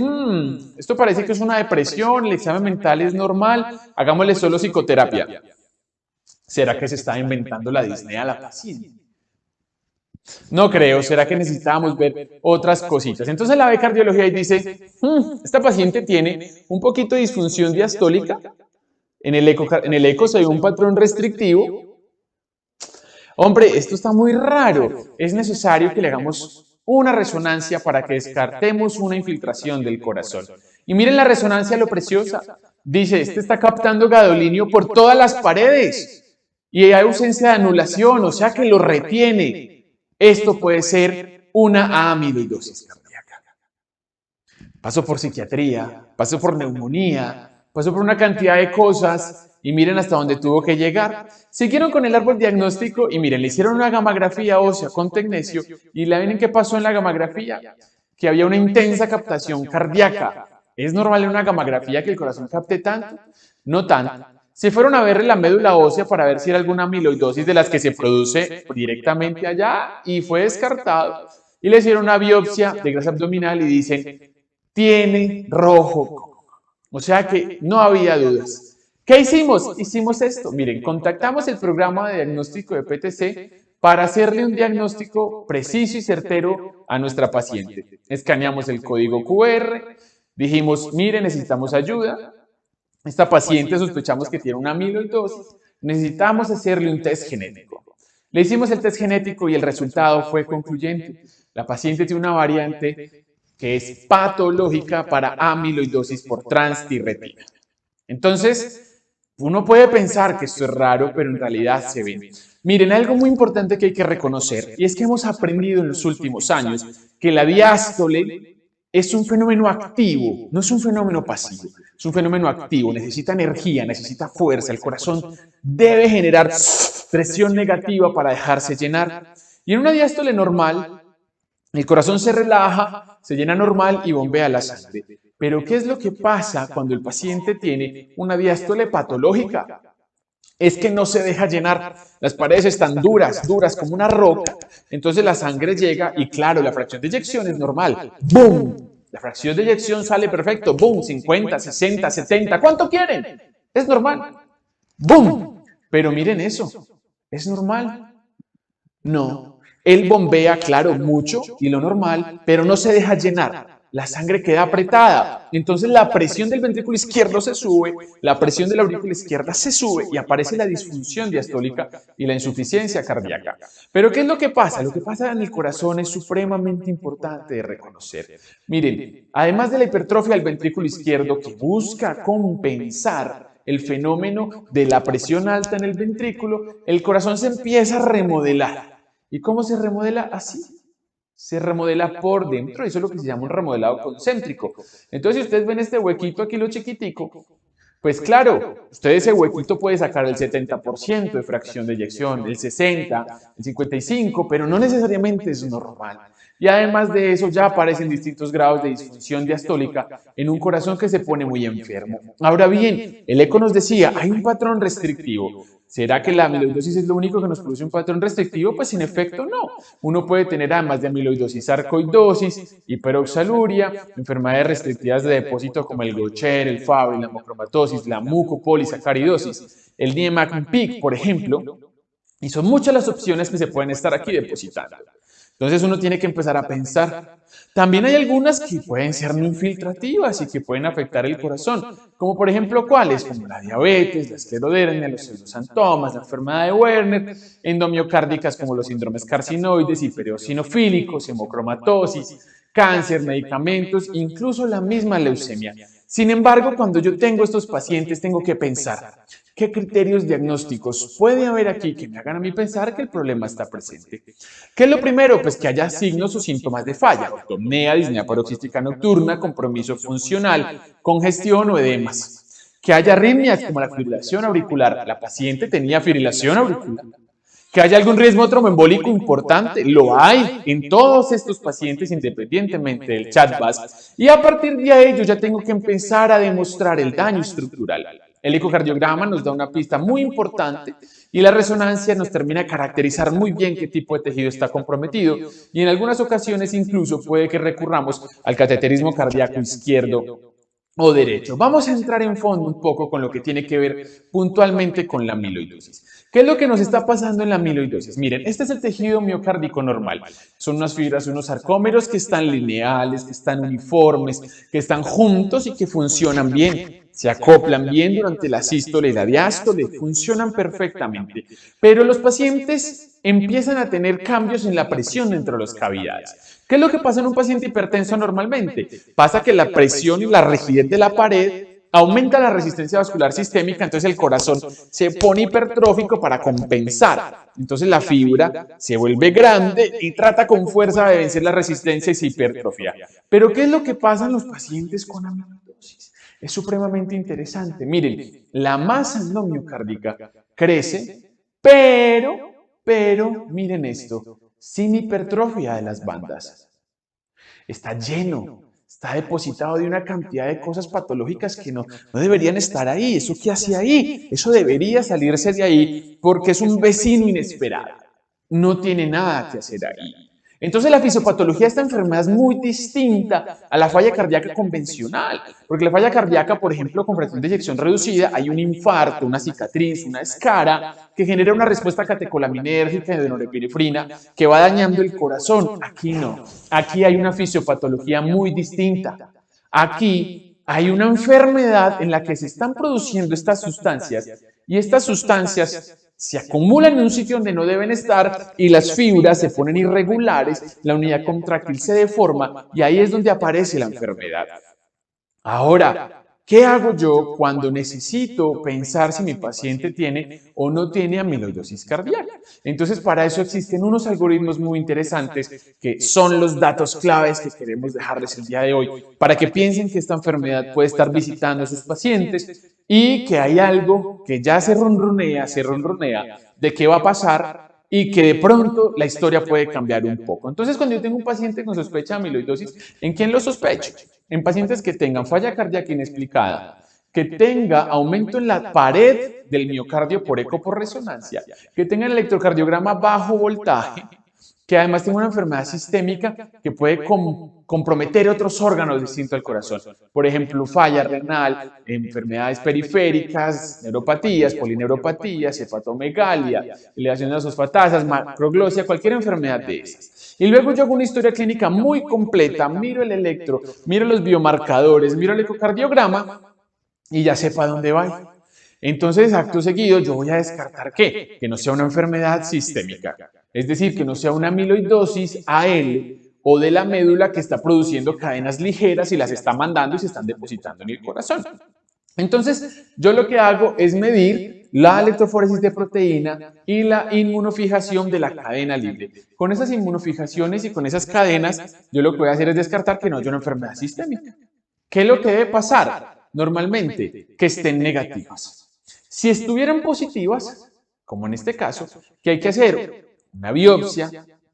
esto parece que es una depresión, el examen mental es normal, hagámosle solo psicoterapia. ¿Será que se está inventando la disnea a la paciente? No creo, ¿será que necesitamos ver otras cositas? Entonces la ve cardiología y dice, esta paciente tiene un poquito de disfunción diastólica, en el eco se ve un patrón restrictivo. Hombre, esto está muy raro, es necesario que le hagamos una resonancia para que descartemos una infiltración del corazón. Y miren la resonancia, lo preciosa, dice, este está captando gadolinio por todas las paredes y hay ausencia de anulación, o sea que lo retiene. Esto puede ser una amiloidosis cardíaca. Pasó por psiquiatría, pasó por neumonía, pasó por una cantidad de cosas y miren hasta dónde tuvo que llegar. Siguieron con el árbol diagnóstico y miren, le hicieron una gamografía ósea con tecnesio y la ven qué pasó en la gamografía, que había una intensa captación cardíaca. ¿Es normal en una gamografía que el corazón capte tanto? No tanto. Se fueron a ver la médula ósea para ver si era alguna amiloidosis de las que se produce directamente allá y fue descartado. Y le hicieron una biopsia de grasa abdominal y dicen, tiene rojo. O sea que no había dudas. ¿Qué hicimos? Hicimos esto. Miren, contactamos el programa de diagnóstico de PTC para hacerle un diagnóstico preciso y certero a nuestra paciente. Escaneamos el código QR, dijimos, miren, necesitamos ayuda. Esta paciente sospechamos que tiene una amiloidosis, necesitamos hacerle un test genético. Le hicimos el test genético y el resultado fue concluyente. La paciente tiene una variante que es patológica para amiloidosis por transtiratina. Entonces, uno puede pensar que esto es raro, pero en realidad se ve. Miren, algo muy importante que hay que reconocer, y es que hemos aprendido en los últimos años que la diástole es un fenómeno activo, no es un fenómeno pasivo, es un fenómeno activo, necesita energía, necesita fuerza, el corazón debe generar presión negativa para dejarse llenar. Y en una diástole normal, el corazón se relaja, se llena normal y bombea la sangre. Pero ¿qué es lo que pasa cuando el paciente tiene una diástole patológica? Es que no se deja llenar, las paredes están duras, duras como una roca, entonces la sangre llega y claro, la fracción de eyección es normal, ¡boom! La fracción de eyección sale perfecto, ¡boom! 50, 60, 70, ¿cuánto quieren? Es normal, ¡boom! Pero miren eso, ¿es normal? No, él bombea, claro, mucho y lo normal, pero no se deja llenar. La sangre queda apretada, entonces la presión del ventrículo izquierdo se sube, la presión de la aurícula izquierda se sube y aparece la disfunción diastólica y la insuficiencia cardíaca. Pero ¿qué es lo que pasa? Lo que pasa en el corazón es supremamente importante de reconocer. Miren, además de la hipertrofia del ventrículo izquierdo que busca compensar el fenómeno de la presión alta en el ventrículo, el corazón se empieza a remodelar. ¿Y cómo se remodela? Así. Se remodela por dentro, eso es lo que se llama un remodelado concéntrico. Entonces, si ustedes ven este huequito aquí, lo chiquitico, pues claro, usted ese huequito puede sacar el 70% de fracción de eyección, el 60%, el 55%, pero no necesariamente es normal. Y además de eso, ya aparecen distintos grados de disfunción diastólica en un corazón que se pone muy enfermo. Ahora bien, el eco nos decía, hay un patrón restrictivo. ¿Será que la amiloidosis es lo único que nos produce un patrón restrictivo? Pues en efecto no. Uno puede tener además de amiloidosis, sarcoidosis, hiperoxaluria, enfermedades restrictivas de depósito como el Gaucher, el Fabry, la hemocromatosis, la mucopolisacaridosis, el Niemann-Pick, por ejemplo, y son muchas las opciones que se pueden estar aquí depositando. Entonces uno tiene que empezar a pensar. También hay algunas que pueden ser no infiltrativas y que pueden afectar el corazón, como por ejemplo, ¿cuáles? Como la diabetes, la esclerodermia, los pseudosantomas, la enfermedad de Werner, endomiocárdicas como los síndromes carcinoides, hipereosinofílicos, hemocromatosis, cáncer, medicamentos, incluso la misma leucemia. Sin embargo, cuando yo tengo estos pacientes, tengo que pensar, ¿qué criterios diagnósticos puede haber aquí que me hagan a mí pensar que el problema está presente? ¿Qué es lo primero? Pues que haya signos o síntomas de falla, ortopnea, disnea paroxística nocturna, compromiso funcional, congestión o edemas. Que haya arritmias como la fibrilación auricular. La paciente tenía fibrilación auricular. Que haya algún riesgo tromboembólico importante, lo hay en todos estos pacientes independientemente del CHA2-VASc. Y a partir de ahí yo ya tengo que empezar a demostrar el daño estructural. El ecocardiograma nos da una pista muy importante y la resonancia nos termina de caracterizar muy bien qué tipo de tejido está comprometido y en algunas ocasiones incluso puede que recurramos al cateterismo cardíaco izquierdo o derecho. Vamos a entrar en fondo un poco con lo que tiene que ver puntualmente con la amiloidosis. ¿Qué es lo que nos está pasando en la amiloidosis? Miren, este es el tejido miocárdico normal. Son unas fibras, unos sarcómeros que están lineales, que están uniformes, que están juntos y que funcionan bien. Se acoplan bien durante la sístole y la diástole, funcionan perfectamente. Pero los pacientes empiezan a tener cambios en la presión dentro de las cavidades. ¿Qué es lo que pasa en un paciente hipertenso normalmente? Pasa que la presión y la rigidez de la pared aumenta la resistencia vascular sistémica, entonces el corazón se pone hipertrófico para compensar. Entonces la fibra se vuelve grande y trata con fuerza de vencer la resistencia y se hipertrofia. Pero ¿qué es lo que pasa en los pacientes con amiloidosis? Es supremamente interesante. Miren, la masa endomiocárdica crece, pero, miren esto, sin hipertrofia de las bandas. Está lleno, está depositado de una cantidad de cosas patológicas que no deberían estar ahí. ¿Eso qué hace ahí? Eso debería salirse de ahí porque es un vecino inesperado. No tiene nada que hacer ahí. Entonces la fisiopatología de esta enfermedad es muy distinta a la falla cardíaca convencional, porque la falla cardíaca, por ejemplo, con fracción de eyección reducida, hay un infarto, una cicatriz, una escara, que genera una respuesta catecolaminérgica de norepinefrina que va dañando el corazón. Aquí no, aquí hay una fisiopatología muy distinta. Aquí hay una enfermedad en la que se están produciendo estas sustancias y estas sustancias se acumulan en un sitio donde no deben estar y las fibras se ponen irregulares, la unidad contráctil se deforma y ahí es donde aparece la enfermedad. Ahora, ¿qué hago yo cuando necesito pensar si mi paciente tiene o no tiene amiloidosis cardíaca? Entonces, para eso existen unos algoritmos muy interesantes que son los datos claves que queremos dejarles el día de hoy para que piensen que esta enfermedad puede estar visitando a sus pacientes y que hay algo que ya se ronronea de qué va a pasar y que de pronto la historia puede cambiar un poco. Entonces, cuando yo tengo un paciente con sospecha de amiloidosis, ¿en quién lo sospecho? En pacientes que tengan falla cardíaca inexplicada, que tenga aumento en la pared del miocardio por eco por resonancia, que tengan electrocardiograma bajo voltaje, que además tenga una enfermedad sistémica que puede comprometer otros órganos distintos al corazón. Por ejemplo, falla renal, enfermedades periféricas, neuropatías, polineuropatías, hepatomegalia, elevación de las fosfatasas, macroglosia, cualquier enfermedad de esas. Y luego yo hago una historia clínica muy completa, miro el electro, miro los biomarcadores, miro el ecocardiograma y ya sepa dónde va. Entonces, acto seguido, yo voy a descartar ¿qué? Que no sea una enfermedad sistémica. Es decir, que no sea una amiloidosis AL o de la médula que está produciendo cadenas ligeras y las está mandando y se están depositando en el corazón. Entonces, yo lo que hago es medir la electroforesis de proteína y la inmunofijación de la cadena libre. Con esas inmunofijaciones y con esas cadenas, yo lo que voy a hacer es descartar que no haya una enfermedad sistémica. ¿Qué es lo que debe pasar? Normalmente, que estén negativas. Si estuvieran positivas, como en este caso, ¿qué hay que hacer? Una biopsia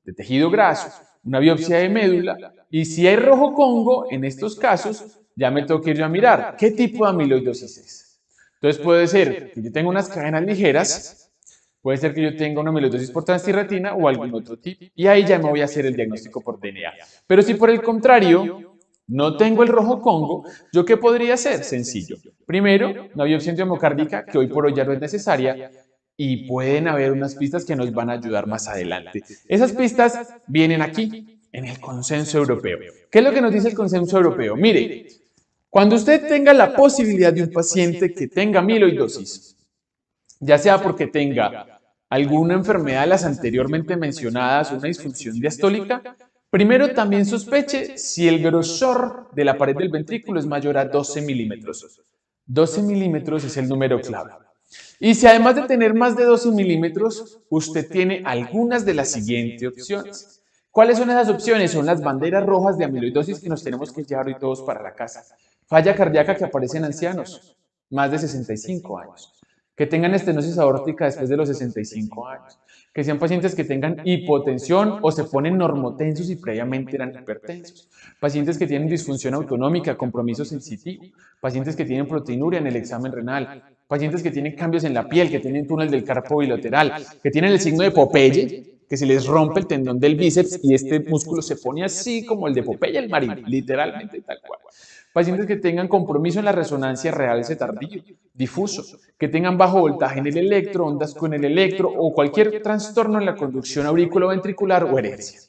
de tejido graso, una biopsia de médula, y si hay rojo Congo, en estos casos, ya me tengo que ir yo a mirar qué tipo de amiloidosis es. Entonces puede ser que yo tenga unas cadenas ligeras, puede ser que yo tenga una amiloidosis por transtirretina o algún otro tipo, y ahí ya me voy a hacer el diagnóstico por DNA. Pero si por el contrario no tengo el rojo Congo, ¿yo qué podría hacer? Sencillo. Primero, una biopsia endomocárdica, que hoy por hoy ya no es necesaria, y pueden haber unas pistas que nos van a ayudar más adelante. Esas pistas vienen aquí, en el consenso europeo. ¿Qué es lo que nos dice el consenso europeo? Mire, cuando usted tenga la posibilidad de un paciente que tenga amiloidosis, ya sea porque tenga alguna enfermedad de las anteriormente mencionadas, una disfunción diastólica, primero también sospeche si el grosor de la pared del ventrículo es mayor a 12 milímetros. 12 milímetros es el número clave. Y si además de tener más de 12 milímetros, usted tiene algunas de las siguientes opciones. ¿Cuáles son esas opciones? Son las banderas rojas de amiloidosis que nos tenemos que llevar hoy todos para la casa. Falla cardíaca que aparece en ancianos, más de 65 años. Que tengan estenosis aórtica después de los 65 años. Que sean pacientes que tengan hipotensión o se ponen normotensos y previamente eran hipertensos. Pacientes que tienen disfunción autonómica, compromiso sensitivo. Pacientes que tienen proteinuria en el examen renal. Pacientes que tienen cambios en la piel, que tienen túnel del carpo bilateral, que tienen el signo de Popeye, que se les rompe el tendón del bíceps y este músculo se pone así como el de Popeye el marino, literalmente tal cual. Pacientes que tengan compromiso en la resonancia real ese tardío, difuso, que tengan bajo voltaje en el electro, ondas con el electro o cualquier trastorno en la conducción auriculoventricular o herencia.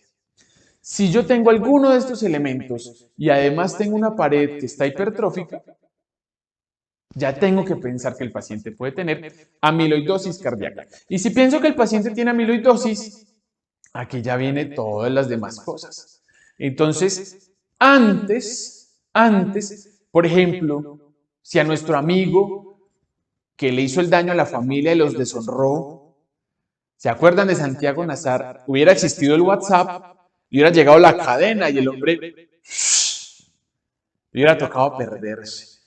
Si yo tengo alguno de estos elementos y además tengo una pared que está hipertrófica, ya tengo que pensar que el paciente puede tener amiloidosis cardíaca. Y si pienso que el paciente tiene amiloidosis, aquí ya vienen todas las demás cosas. Entonces, antes, por ejemplo, si a nuestro amigo que le hizo el daño a la familia y los deshonró, ¿se acuerdan de Santiago Nazar? Hubiera existido el WhatsApp, le hubiera llegado la cadena y el hombre le hubiera tocado perderse.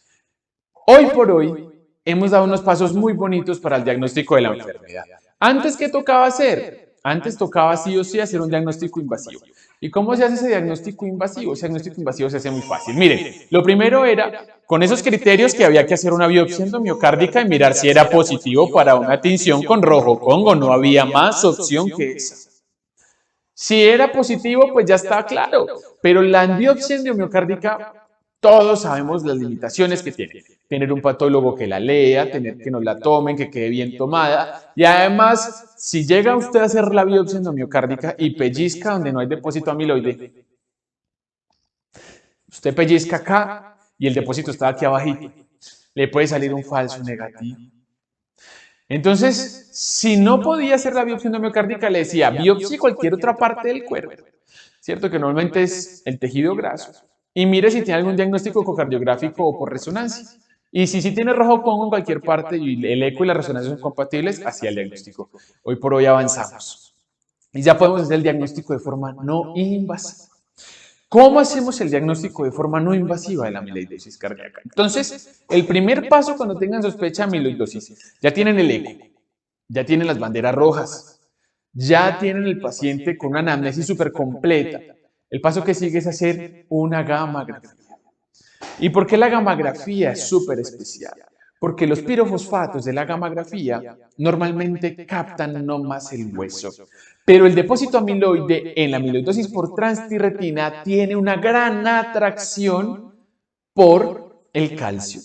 Hoy por hoy hemos dado unos pasos muy bonitos para el diagnóstico de la enfermedad. ¿Antes qué tocaba hacer? Antes tocaba sí o sí hacer un diagnóstico invasivo. ¿Y cómo se hace ese diagnóstico invasivo? Ese diagnóstico invasivo se hace muy fácil. Miren, lo primero era, con esos criterios, que había que hacer una biopsia endomiocárdica y mirar si era positivo para una tinción con rojo Congo. No había más opción que esa. Si era positivo, pues ya estaba claro. Pero la biopsia endomiocárdica, todos sabemos las limitaciones que tiene. Tener un patólogo que la lea, tener que nos la tomen, que quede bien tomada. Y además, si llega usted a hacer la biopsia endomiocárdica y pellizca donde no hay depósito amiloide, usted pellizca acá y el depósito está aquí abajito, le puede salir un falso negativo. Entonces, si no podía hacer la biopsia endomiocárdica, le decía, biopsie cualquier otra parte del cuerpo, ¿cierto? Que normalmente es el tejido graso. Y mire si tiene algún diagnóstico ecocardiográfico o por resonancia. Y si tiene rojo Congo en cualquier parte y el eco y la resonancia son compatibles, hacia el diagnóstico. Hoy por hoy avanzamos. Y ya podemos hacer el diagnóstico de forma no invasiva. ¿Cómo hacemos el diagnóstico de forma no invasiva de la amiloidosis cardíaca? Entonces, el primer paso cuando tengan sospecha de amiloidosis, ya tienen el eco, ya tienen las banderas rojas, ya tienen el paciente con una anamnesis súper completa. El paso que sigue es hacer una gammagrafía. ¿Y por qué la gammagrafía es súper especial? Porque los pirofosfatos de la gammagrafía normalmente captan no más el hueso. Pero el depósito amiloide en la amiloidosis por transtirretina tiene una gran atracción por el calcio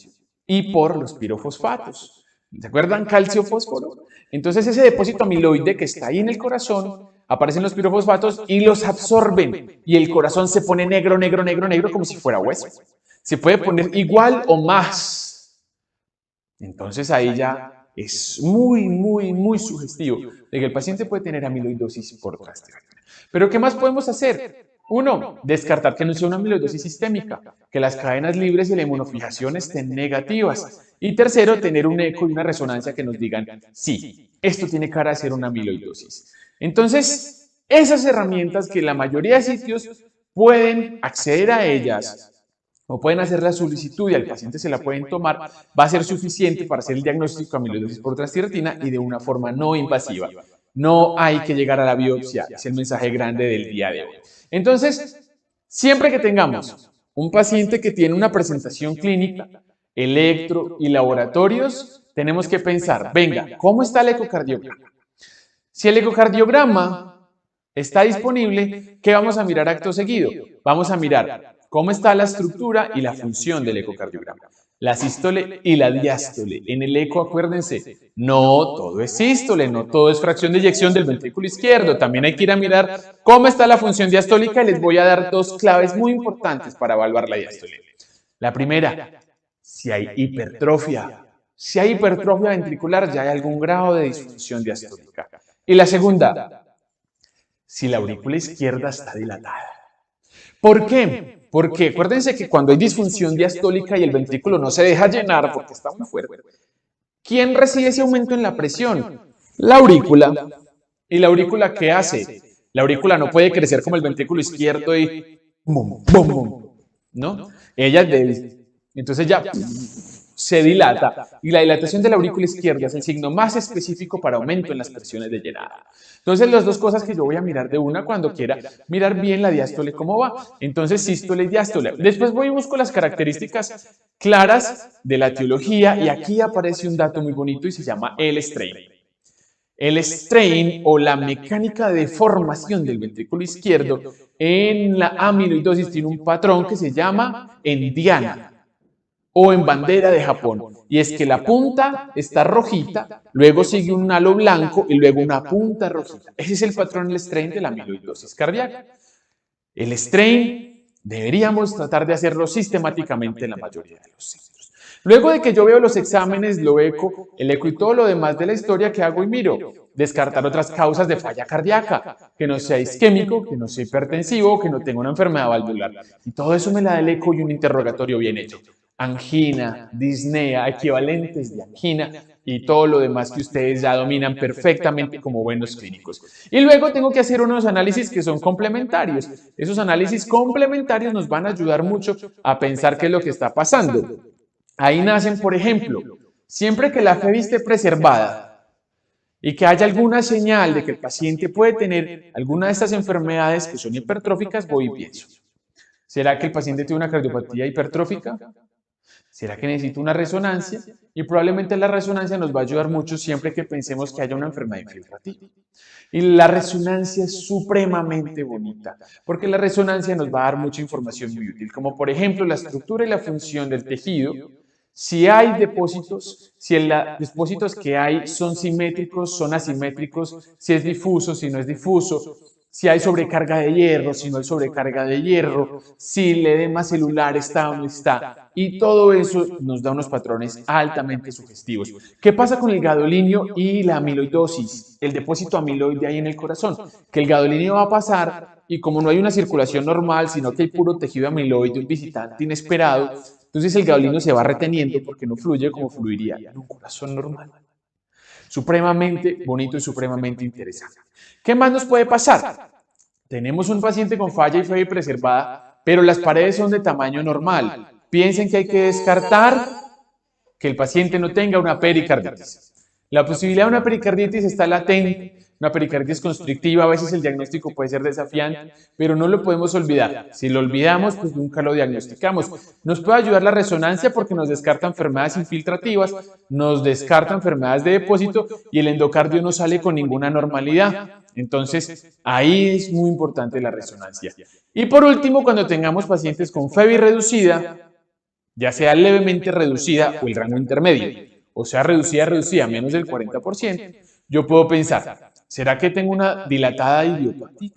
y por los pirofosfatos. ¿Se acuerdan? Calcio-fósforo. Entonces ese depósito amiloide que está ahí en el corazón, aparecen los pirofosfatos y los absorben. Y el corazón se pone negro, negro, negro, negro, como si fuera hueso. Se puede poner igual o más. Entonces ahí ya es muy, muy, muy sugestivo de que el paciente puede tener amiloidosis por transtirretina. Pero ¿qué más podemos hacer? Uno, descartar que no sea una amiloidosis sistémica, que las cadenas libres y la inmunofijación estén negativas. Y tercero, tener un eco y una resonancia que nos digan, sí, esto tiene cara de ser una amiloidosis. Entonces, esas herramientas que la mayoría de sitios pueden acceder a ellas o pueden hacer la solicitud y al paciente se la pueden tomar, va a ser suficiente para hacer el diagnóstico de amiloidosis por transtirretina y de una forma no invasiva. No hay que llegar a la biopsia, es el mensaje grande del día de hoy. Entonces, siempre que tengamos un paciente que tiene una presentación clínica, electro y laboratorios, tenemos que pensar, venga, ¿cómo está el ecocardiograma? Si el ecocardiograma está disponible, ¿qué vamos a mirar acto seguido? Vamos a mirar cómo está la estructura y la función del ecocardiograma. la sístole y la diástole. En el eco, acuérdense, no todo es sístole, no todo es fracción de eyección del ventrículo izquierdo. También hay que ir a mirar cómo está la función diastólica y les voy a dar dos claves muy importantes para evaluar la diástole. La primera, si hay hipertrofia. Si hay hipertrofia ventricular, ya hay algún grado de disfunción diastólica. Y la segunda, si la aurícula izquierda está dilatada. ¿Por qué? Porque acuérdense que cuando hay disfunción diastólica y el ventrículo no se deja llenar porque está muy fuerte, ¿quién recibe ese aumento en la presión? La aurícula. ¿Y la aurícula qué hace? La aurícula no puede crecer como el ventrículo izquierdo y bum, bum, bum, ¿no? Ella es débil. Entonces ya se dilata y la dilatación de la aurícula izquierda es el signo más específico para aumento en las presiones de llenada. Entonces, las dos cosas que yo voy a mirar de una cuando quiera mirar bien la diástole cómo va. Entonces, sístole y diástole. Después voy y busco las características claras de la etiología y aquí aparece un dato muy bonito y se llama el strain. El strain o la mecánica de formación del ventrículo izquierdo en la amiloidosis tiene un patrón que se llama en diana o en bandera de Japón, y es que la punta está rojita, luego sigue un halo blanco y luego una punta rojita. Ese es el patrón del strain de la amiloidosis cardíaca. El strain deberíamos tratar de hacerlo sistemáticamente en la mayoría de los centros. Luego de que yo veo los exámenes, el eco y todo lo demás de la historia, ¿qué hago y miro? Descartar otras causas de falla cardíaca, que no sea isquémico, que no sea hipertensivo, que no tenga una enfermedad valvular. Y todo eso me la da el eco y un interrogatorio bien hecho. Angina, disnea, equivalentes de angina y todo lo demás que ustedes ya dominan perfectamente como buenos clínicos. Y luego tengo que hacer unos análisis que son complementarios. Esos análisis complementarios nos van a ayudar mucho a pensar qué es lo que está pasando. Ahí nacen, por ejemplo, siempre que la FEV esté preservada y que haya alguna señal de que el paciente puede tener alguna de estas enfermedades que son hipertróficas, voy y pienso. ¿Será que el paciente tiene una cardiopatía hipertrófica? ¿Será que necesita una resonancia? Y probablemente la resonancia nos va a ayudar mucho siempre que pensemos que haya una enfermedad infiltrativa. Y la resonancia es supremamente bonita, porque la resonancia nos va a dar mucha información muy útil, como por ejemplo la estructura y la función del tejido, si hay depósitos, si los depósitos que hay son simétricos, son asimétricos, si es difuso, si no es difuso, si hay sobrecarga de hierro, si no hay sobrecarga de hierro, si el edema celular está o no está. Y todo eso nos da unos patrones altamente sugestivos. ¿Qué pasa con el gadolinio y la amiloidosis? El depósito amiloide ahí en el corazón. Que el gadolinio va a pasar y como no hay una circulación normal, sino que hay puro tejido amiloide, un visitante inesperado, entonces el gadolinio se va reteniendo porque no fluye como fluiría en un corazón normal. Supremamente bonito y supremamente interesante. ¿Qué más nos puede pasar? Tenemos un paciente con falla y FEV preservada, pero las paredes son de tamaño normal. Piensen que hay que descartar que el paciente no tenga una pericarditis. La posibilidad de una pericarditis está latente, una pericarditis constrictiva, a veces el diagnóstico puede ser desafiante, pero no lo podemos olvidar. Si lo olvidamos, pues nunca lo diagnosticamos. Nos puede ayudar la resonancia porque nos descarta enfermedades infiltrativas, nos descarta enfermedades de depósito y el endocardio no sale con ninguna normalidad. Entonces, ahí es muy importante la resonancia. Y por último, cuando tengamos pacientes con FEV reducida, ya sea levemente reducida o el rango intermedio, o sea, reducida, menos del 40%, yo puedo pensar, ¿será que tengo una dilatada idiopatía?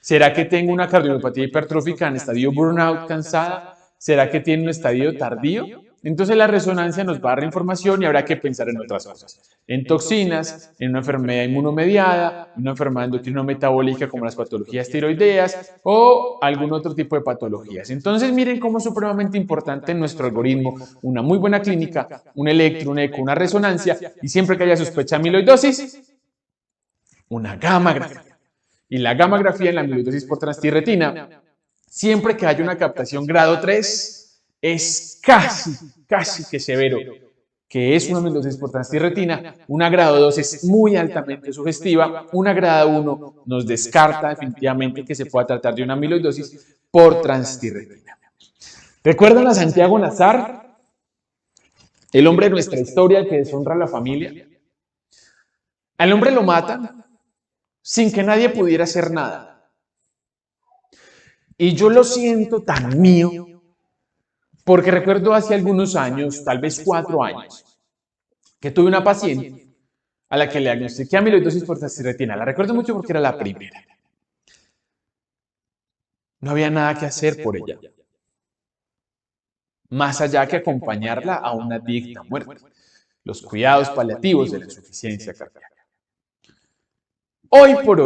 ¿Será que tengo una cardiopatía hipertrófica en estadio burnout cansada? ¿Será que tiene un estadio tardío? Entonces la resonancia nos va a dar información y habrá que pensar en otras cosas. En toxinas, en una enfermedad inmunomediada, en una enfermedad endocrino-metabólica como las patologías tiroideas o algún otro tipo de patologías. Entonces miren cómo es supremamente importante en nuestro algoritmo una muy buena clínica, un electro, un eco, una resonancia y siempre que haya sospecha de amiloidosis, una gammagrafía. Y la gammagrafía en la amiloidosis por transtirretina, siempre que haya una captación grado 3, es casi que severo, que es una amiloidosis por transtirretina. Una grado 2 es muy altamente sugestiva. Una grado 1 nos descarta definitivamente que se pueda tratar de una amiloidosis por transtirretina. ¿Recuerdan a Santiago Nazar? El hombre de nuestra historia que deshonra a la familia. Al hombre lo matan sin que nadie pudiera hacer nada. Y yo lo siento tan mío, Porque recuerdo hace algunos años, tal vez 4 años, que tuve una paciente a la que le diagnostiqué amiloidosis por transtirretina. La recuerdo mucho porque era la primera. No había nada que hacer por ella, más allá que acompañarla a una digna muerte, los cuidados paliativos de la insuficiencia cardíaca. Hoy por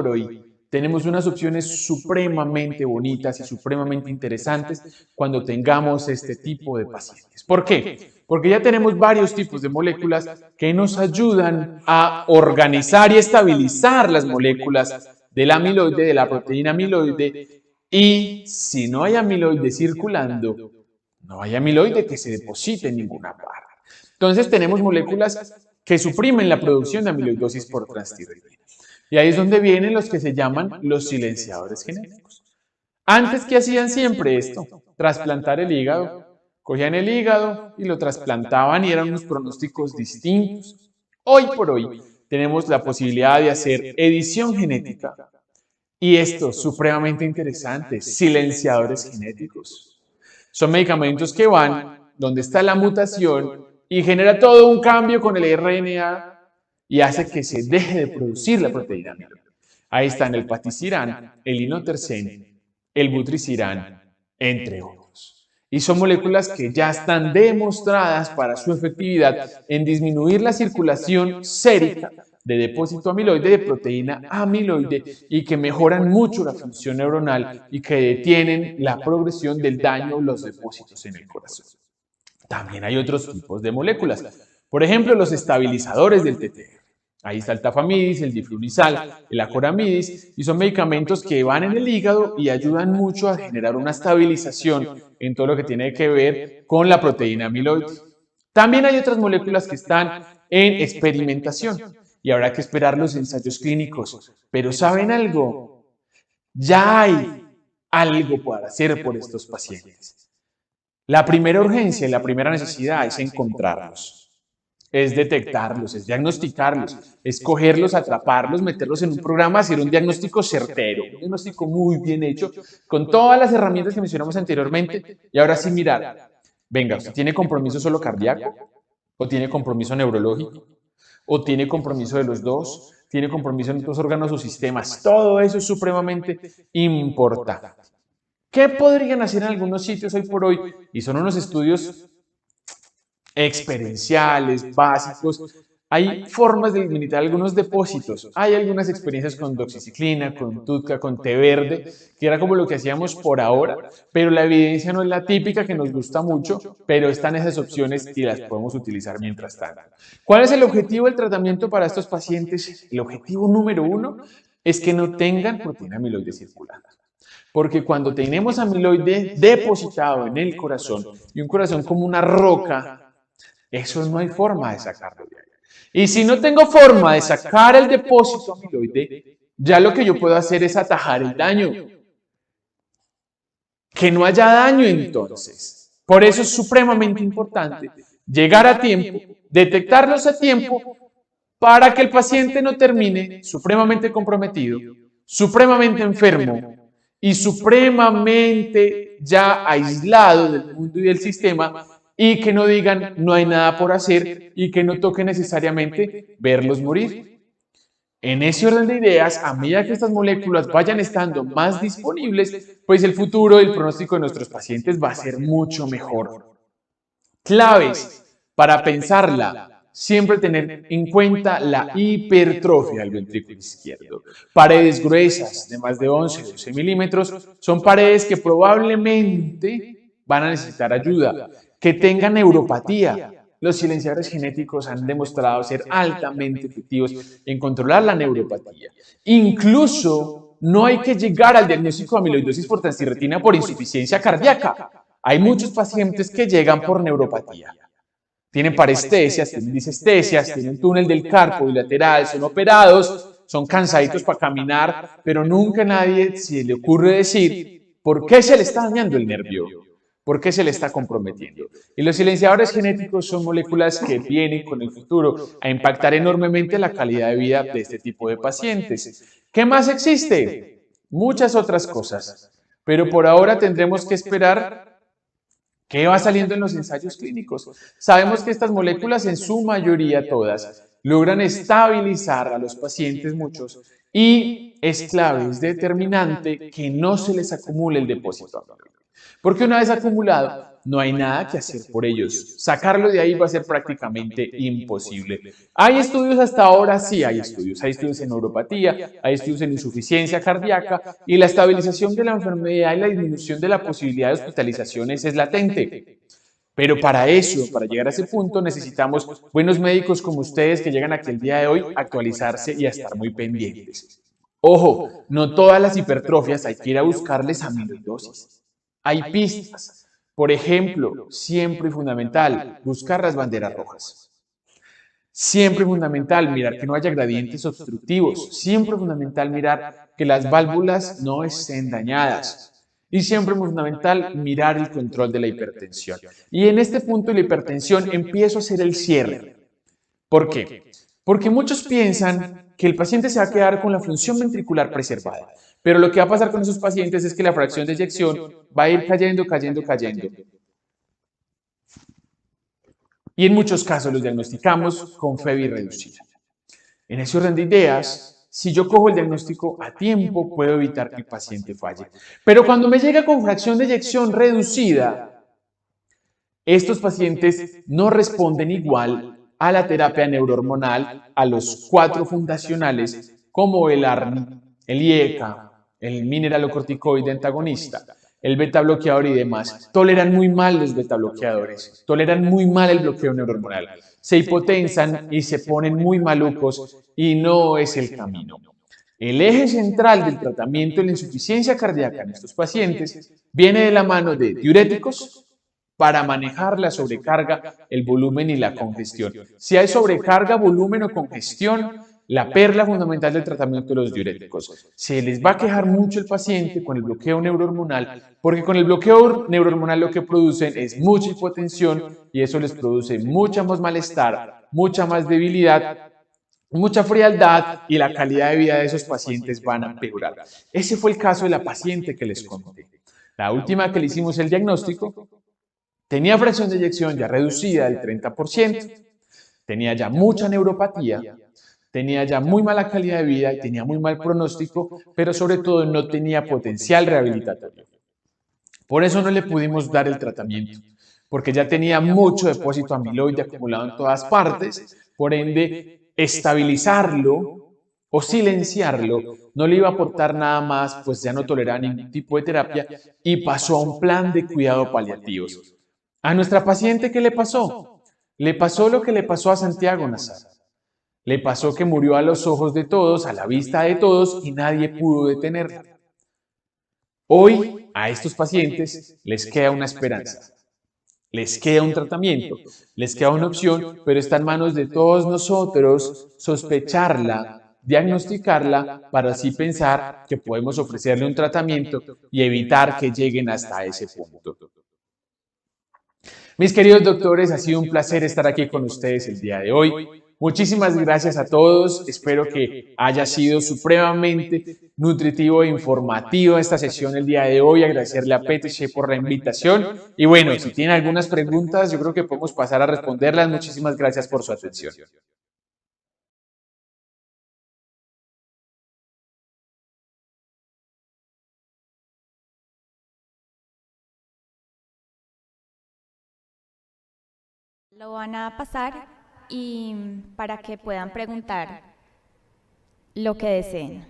hoy, tenemos unas opciones supremamente bonitas y supremamente interesantes cuando tengamos este tipo de pacientes. ¿Por qué? Porque ya tenemos varios tipos de moléculas que nos ayudan a organizar y estabilizar las moléculas del amiloide, de la proteína amiloide, y si no hay amiloide circulando, no hay amiloide que se deposite en ninguna parte. Entonces tenemos moléculas que suprimen la producción de amiloidosis por transtirretina. Y ahí es donde vienen los que se llaman los silenciadores genéticos. Antes, ¿qué hacían siempre esto? Trasplantar el hígado. Cogían el hígado y lo trasplantaban y eran unos pronósticos distintos. Hoy por hoy tenemos la posibilidad de hacer edición genética y esto supremamente interesante, silenciadores genéticos. Son medicamentos que van donde está la mutación y genera todo un cambio con el RNA y hace que se deje de producir la proteína amiloide. Ahí están el patisiran, el inotersen, el vutrisiran, entre otros. Y son moléculas que ya están demostradas para su efectividad en disminuir la circulación sérica de depósito amiloide de proteína amiloide y que mejoran mucho la función neuronal y que detienen la progresión del daño o los depósitos en el corazón. También hay otros tipos de moléculas. Por ejemplo, los estabilizadores del TTR. Ahí está el tafamidis, el diflunisal, el acoramidis, y son medicamentos que van en el hígado y ayudan mucho a generar una estabilización en todo lo que tiene que ver con la proteína amiloide. También hay otras moléculas que están en experimentación y habrá que esperar los ensayos clínicos. Pero ¿saben algo? Ya hay algo para hacer por estos pacientes. La primera urgencia y la primera necesidad es encontrarlos. Es detectarlos, es diagnosticarlos, es cogerlos, atraparlos, meterlos en un programa, hacer un diagnóstico certero, un diagnóstico muy bien hecho, con todas las herramientas que mencionamos anteriormente, y ahora sí mirar, venga, ¿usted tiene compromiso solo cardíaco? ¿O tiene compromiso neurológico? ¿O tiene compromiso de los dos? ¿Tiene compromiso en otros órganos o sistemas? Todo eso es supremamente importante. ¿Qué podrían hacer en algunos sitios hoy por hoy? Y son unos estudios experienciales, básicos. Hay formas de limitar algunos depósitos. Hay algunas experiencias con doxiciclina, con TUDCA, con té verde, que era como lo que hacíamos por ahora, pero la evidencia no es la típica que nos gusta mucho, pero están esas opciones y las podemos utilizar mientras tanto. ¿Cuál es el objetivo del tratamiento para estos pacientes? El objetivo número 1 es que no tengan proteína amiloide circulante. Porque cuando tenemos amiloide depositado en el corazón y un corazón como una roca, eso no hay forma de sacarlo de ahí. Y si no tengo forma de sacar el depósito amiloide, ya lo que yo puedo hacer es atajar el daño. Que no haya daño entonces. Por eso es supremamente importante llegar a tiempo, detectarlos a tiempo, para que el paciente no termine supremamente comprometido, supremamente enfermo y supremamente ya aislado del mundo y del sistema, y que no digan no hay nada por hacer y que no toque necesariamente verlos morir. En ese orden de ideas, a medida que estas moléculas vayan estando más disponibles, pues el futuro y el pronóstico de nuestros pacientes va a ser mucho mejor. Claves para pensarla: siempre tener en cuenta la hipertrofia del ventrículo izquierdo. Paredes gruesas de más de 11-12 milímetros son paredes que probablemente van a necesitar ayuda. Que tengan neuropatía. Los silenciadores genéticos han demostrado ser altamente efectivos en controlar la neuropatía. Incluso no hay que llegar al diagnóstico de amiloidosis por transtirretina por insuficiencia cardíaca. Hay muchos pacientes que llegan por neuropatía. Tienen parestesias, tienen disestesias, tienen túnel del carpo bilateral, son operados, son cansaditos para caminar, pero nunca a nadie se le ocurre decir por qué se le está dañando el nervio. ¿Por qué se le está comprometiendo? Y los silenciadores genéticos son moléculas que vienen con el futuro a impactar enormemente la calidad de vida de este tipo de pacientes. ¿Qué más existe? Muchas otras cosas, pero por ahora tendremos que esperar ¿Qué va saliendo en los ensayos clínicos? Sabemos que estas moléculas, en su mayoría todas, logran estabilizar a los pacientes, muchos, y es clave, es determinante que no se les acumule el depósito amiloide. Porque una vez acumulado, no hay nada que hacer por ellos. Sacarlo de ahí va a ser prácticamente imposible. ¿Hay estudios hasta ahora? Sí, hay estudios. Hay estudios en neuropatía, hay estudios en insuficiencia cardíaca y la estabilización de la enfermedad y la disminución de la posibilidad de hospitalizaciones es latente. Pero para eso, para llegar a ese punto, necesitamos buenos médicos como ustedes que llegan aquí el día de hoy a actualizarse y a estar muy pendientes. Ojo, no todas las hipertrofias hay que ir a buscarles amiloidosis. Hay pistas. Por ejemplo, siempre fundamental, buscar las banderas rojas. Siempre fundamental mirar que no haya gradientes obstructivos. Siempre fundamental mirar que las válvulas no estén dañadas. Y siempre fundamental mirar el control de la hipertensión. Y en este punto de la hipertensión empiezo a hacer el cierre. ¿Por qué? Porque muchos piensan que el paciente se va a quedar con la función ventricular preservada. Pero lo que va a pasar con esos pacientes es que la fracción de eyección va a ir cayendo. Y en muchos casos los diagnosticamos con FEBI reducida. En ese orden de ideas, si yo cojo el diagnóstico a tiempo, puedo evitar que el paciente falle. Pero cuando me llega con fracción de eyección reducida, estos pacientes no responden igual a la terapia neurohormonal, a los 4 fundacionales, como el ARNI, el IECA, el mineralocorticoide antagonista, el beta bloqueador y demás. Toleran muy mal los beta bloqueadores, toleran muy mal el bloqueo neurohormonal, se hipotensan y se ponen muy malucos y no es el camino. El eje central del tratamiento de la insuficiencia cardíaca en estos pacientes viene de la mano de diuréticos para manejar la sobrecarga, el volumen y la congestión. Si hay sobrecarga, volumen o congestión, la perla fundamental del tratamiento de los diuréticos. Se les va a quejar mucho el paciente con el bloqueo neurohormonal, porque con el bloqueo neurohormonal lo que producen es mucha hipotensión y eso les produce mucha más malestar, mucha más debilidad, mucha frialdad y la calidad de vida de esos pacientes van a empeorar. Ese fue el caso de la paciente que les conté. La última que le hicimos el diagnóstico tenía fracción de eyección ya reducida del 30%, tenía ya mucha neuropatía, tenía ya muy mala calidad de vida y tenía muy mal pronóstico, pero sobre todo no tenía potencial rehabilitatorio. Por eso no le pudimos dar el tratamiento, porque ya tenía mucho depósito amiloide acumulado en todas partes, por ende, estabilizarlo o silenciarlo no le iba a aportar nada más, pues ya no toleraba ningún tipo de terapia y pasó a un plan de cuidado paliativos. A nuestra paciente, ¿qué le pasó? Le pasó lo que le pasó a Santiago Nazar. Le pasó que murió a los ojos de todos, a la vista de todos, y nadie pudo detenerla. Hoy, a estos pacientes les queda una esperanza, les queda un tratamiento, les queda una opción, pero está en manos de todos nosotros sospecharla, diagnosticarla, para así pensar que podemos ofrecerle un tratamiento y evitar que lleguen hasta ese punto. Mis queridos doctores, ha sido un placer estar aquí con ustedes el día de hoy. Muchísimas gracias a todos, espero que haya sido supremamente nutritivo e informativo esta sesión el día de hoy, agradecerle a PTC por la invitación y bueno, si tienen algunas preguntas yo creo que podemos pasar a responderlas. Muchísimas gracias por su atención. Lo van a pasar y para que puedan preguntar lo que deseen.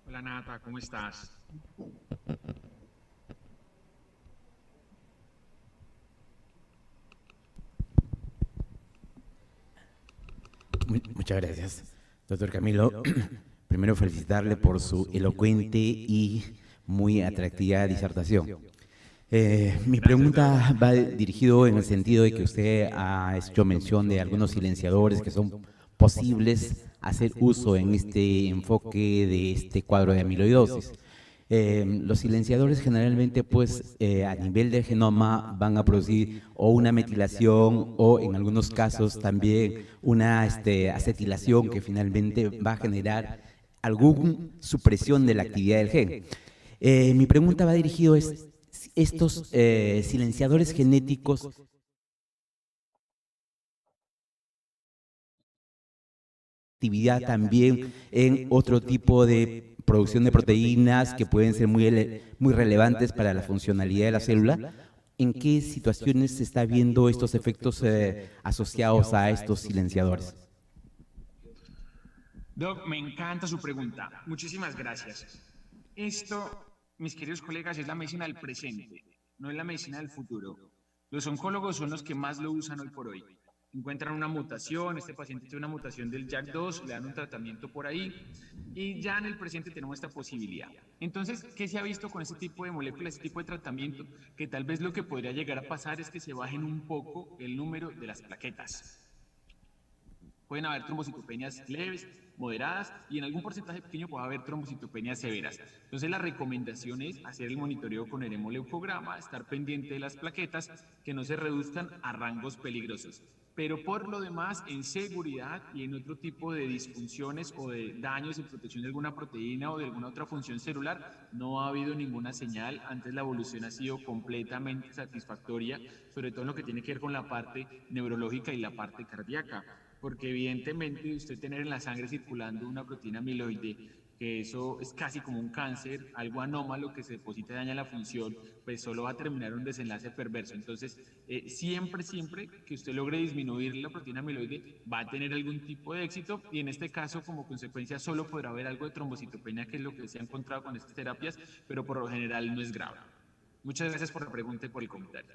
Hola Nata, ¿cómo estás? Muchas gracias, doctor Camilo. Primero felicitarle por su elocuente y muy atractiva disertación. Mi pregunta va dirigido en el sentido de que usted ha hecho mención de algunos silenciadores que son posibles hacer uso en este enfoque de este cuadro de amiloidosis. Los silenciadores generalmente, pues, a nivel del genoma van a producir o una metilación o en algunos casos también una acetilación que finalmente va a generar alguna supresión de la actividad del gen. Mi pregunta va dirigido a estos silenciadores genéticos actividad también en otro tipo de producción de proteínas que pueden ser muy relevantes para la funcionalidad de la célula. ¿En qué situaciones se está viendo estos efectos asociados a estos silenciadores? Doc, me encanta su pregunta. Muchísimas gracias. Esto, mis queridos colegas, es la medicina del presente, no es la medicina del futuro. Los oncólogos son los que más lo usan hoy por hoy. Encuentran una mutación, este paciente tiene una mutación del JAK2, le dan un tratamiento por ahí y ya en el presente tenemos esta posibilidad. Entonces, ¿qué se ha visto con este tipo de moléculas, este tipo de tratamiento? Que tal vez lo que podría llegar a pasar es que se bajen un poco el número de las plaquetas. Pueden haber trombocitopenias leves, moderadas y en algún porcentaje pequeño puede haber trombocitopenias severas. Entonces la recomendación es hacer el monitoreo con el hemoleucograma, estar pendiente de las plaquetas, que no se reduzcan a rangos peligrosos. Pero por lo demás, en seguridad y en otro tipo de disfunciones o de daños en protección de alguna proteína o de alguna otra función celular, no ha habido ninguna señal. Antes la evolución ha sido completamente satisfactoria, sobre todo en lo que tiene que ver con la parte neurológica y la parte cardíaca. Porque evidentemente usted tener en la sangre circulando una proteína amiloide, que eso es casi como un cáncer, algo anómalo que se deposita y daña la función, pues solo va a terminar un desenlace perverso. Entonces, siempre que usted logre disminuir la proteína amiloide, va a tener algún tipo de éxito y en este caso, como consecuencia, solo podrá haber algo de trombocitopenia, que es lo que se ha encontrado con estas terapias, pero por lo general no es grave. Muchas gracias por la pregunta y por el comentario.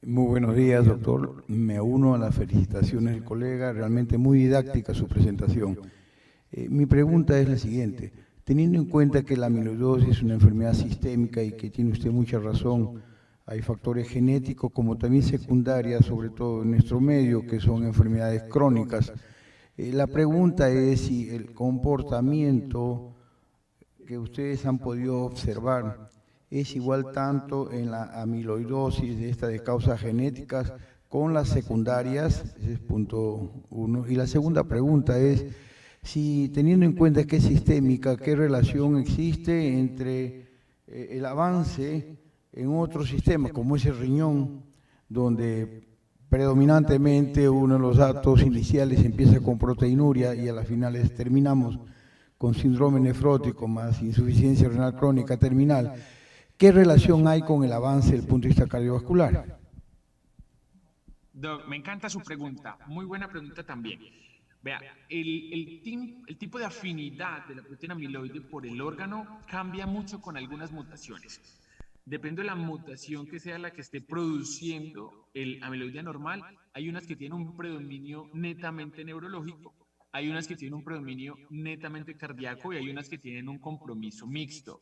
Muy buenos días, doctor. Me uno a las felicitaciones del colega, realmente muy didáctica su presentación. Mi pregunta es la siguiente. Teniendo en cuenta que la amiloidosis es una enfermedad sistémica y que tiene usted mucha razón, hay factores genéticos como también secundarias, sobre todo en nuestro medio, que son enfermedades crónicas. La pregunta es si el comportamiento que ustedes han podido observar es igual tanto en la amiloidosis de causas genéticas con las secundarias, ese es punto uno. Y la segunda pregunta es, si teniendo en cuenta que es sistémica, ¿qué relación existe entre el avance en otros sistemas, como es el riñón, donde predominantemente uno de los datos iniciales empieza con proteinuria y a las finales terminamos con síndrome nefrótico más insuficiencia renal crónica terminal? ¿Qué relación hay con el avance desde el punto de vista cardiovascular? Doc, me encanta su pregunta, muy buena pregunta también. Vea, el tipo de afinidad de la proteína amiloide por el órgano cambia mucho con algunas mutaciones. Depende de la mutación que sea la que esté produciendo el amiloide normal, hay unas que tienen un predominio netamente neurológico, hay unas que tienen un predominio netamente cardíaco y hay unas que tienen un compromiso mixto.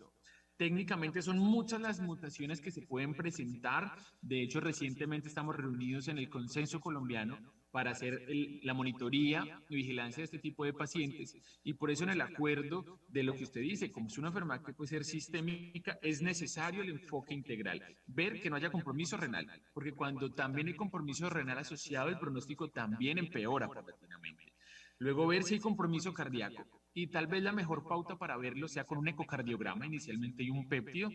Técnicamente son muchas las mutaciones que se pueden presentar. De hecho, recientemente estamos reunidos en el Consenso Colombiano para hacer la monitoría y vigilancia de este tipo de pacientes. Y por eso en el acuerdo de lo que usted dice, como es una enfermedad que puede ser sistémica, es necesario el enfoque integral. Ver que no haya compromiso renal, porque cuando también hay compromiso renal asociado, el pronóstico también empeora paulatinamente. Luego ver si hay compromiso cardíaco. Y tal vez la mejor pauta para verlo sea con un ecocardiograma inicialmente y un péptido,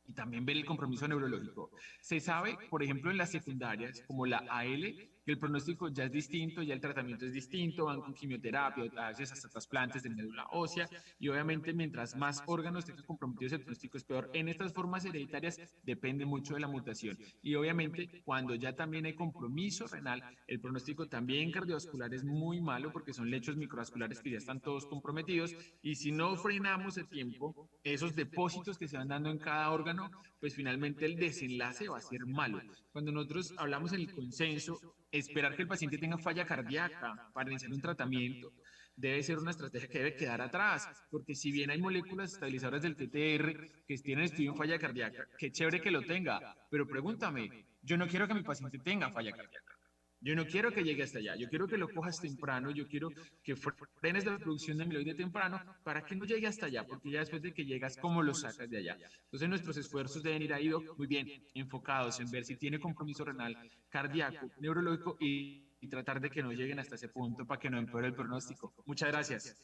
y también ver el compromiso neurológico. Se sabe, por ejemplo, en las secundarias, como la AL, que el pronóstico ya es distinto, ya el tratamiento es distinto, van con quimioterapia, a veces hasta trasplantes de médula ósea, y obviamente mientras más órganos tengan comprometidos, el pronóstico es peor. En estas formas hereditarias depende mucho de la mutación. Y obviamente, cuando ya también hay compromiso renal, el pronóstico también cardiovascular es muy malo, porque son lechos microvasculares que ya están todos comprometidos, y si no frenamos a tiempo, esos depósitos que se van dando en cada órgano, pues finalmente el desenlace va a ser malo. Cuando nosotros hablamos en el consenso, esperar que el paciente tenga falla cardíaca para iniciar un tratamiento debe ser una estrategia que debe quedar atrás, porque si bien hay moléculas estabilizadoras del TTR que tienen estudio en falla cardíaca, qué chévere que lo tenga, pero pregúntame, yo no quiero que mi paciente tenga falla cardíaca. Yo no quiero que llegue hasta allá, yo quiero que lo cojas temprano, yo quiero que frenes la producción de amiloide temprano para que no llegue hasta allá, porque ya después de que llegas, ¿cómo lo sacas de allá? Entonces nuestros esfuerzos deben ir ahí, muy bien, enfocados en ver si tiene compromiso renal, cardíaco, neurológico y tratar de que no lleguen hasta ese punto para que no empeore el pronóstico. Muchas gracias.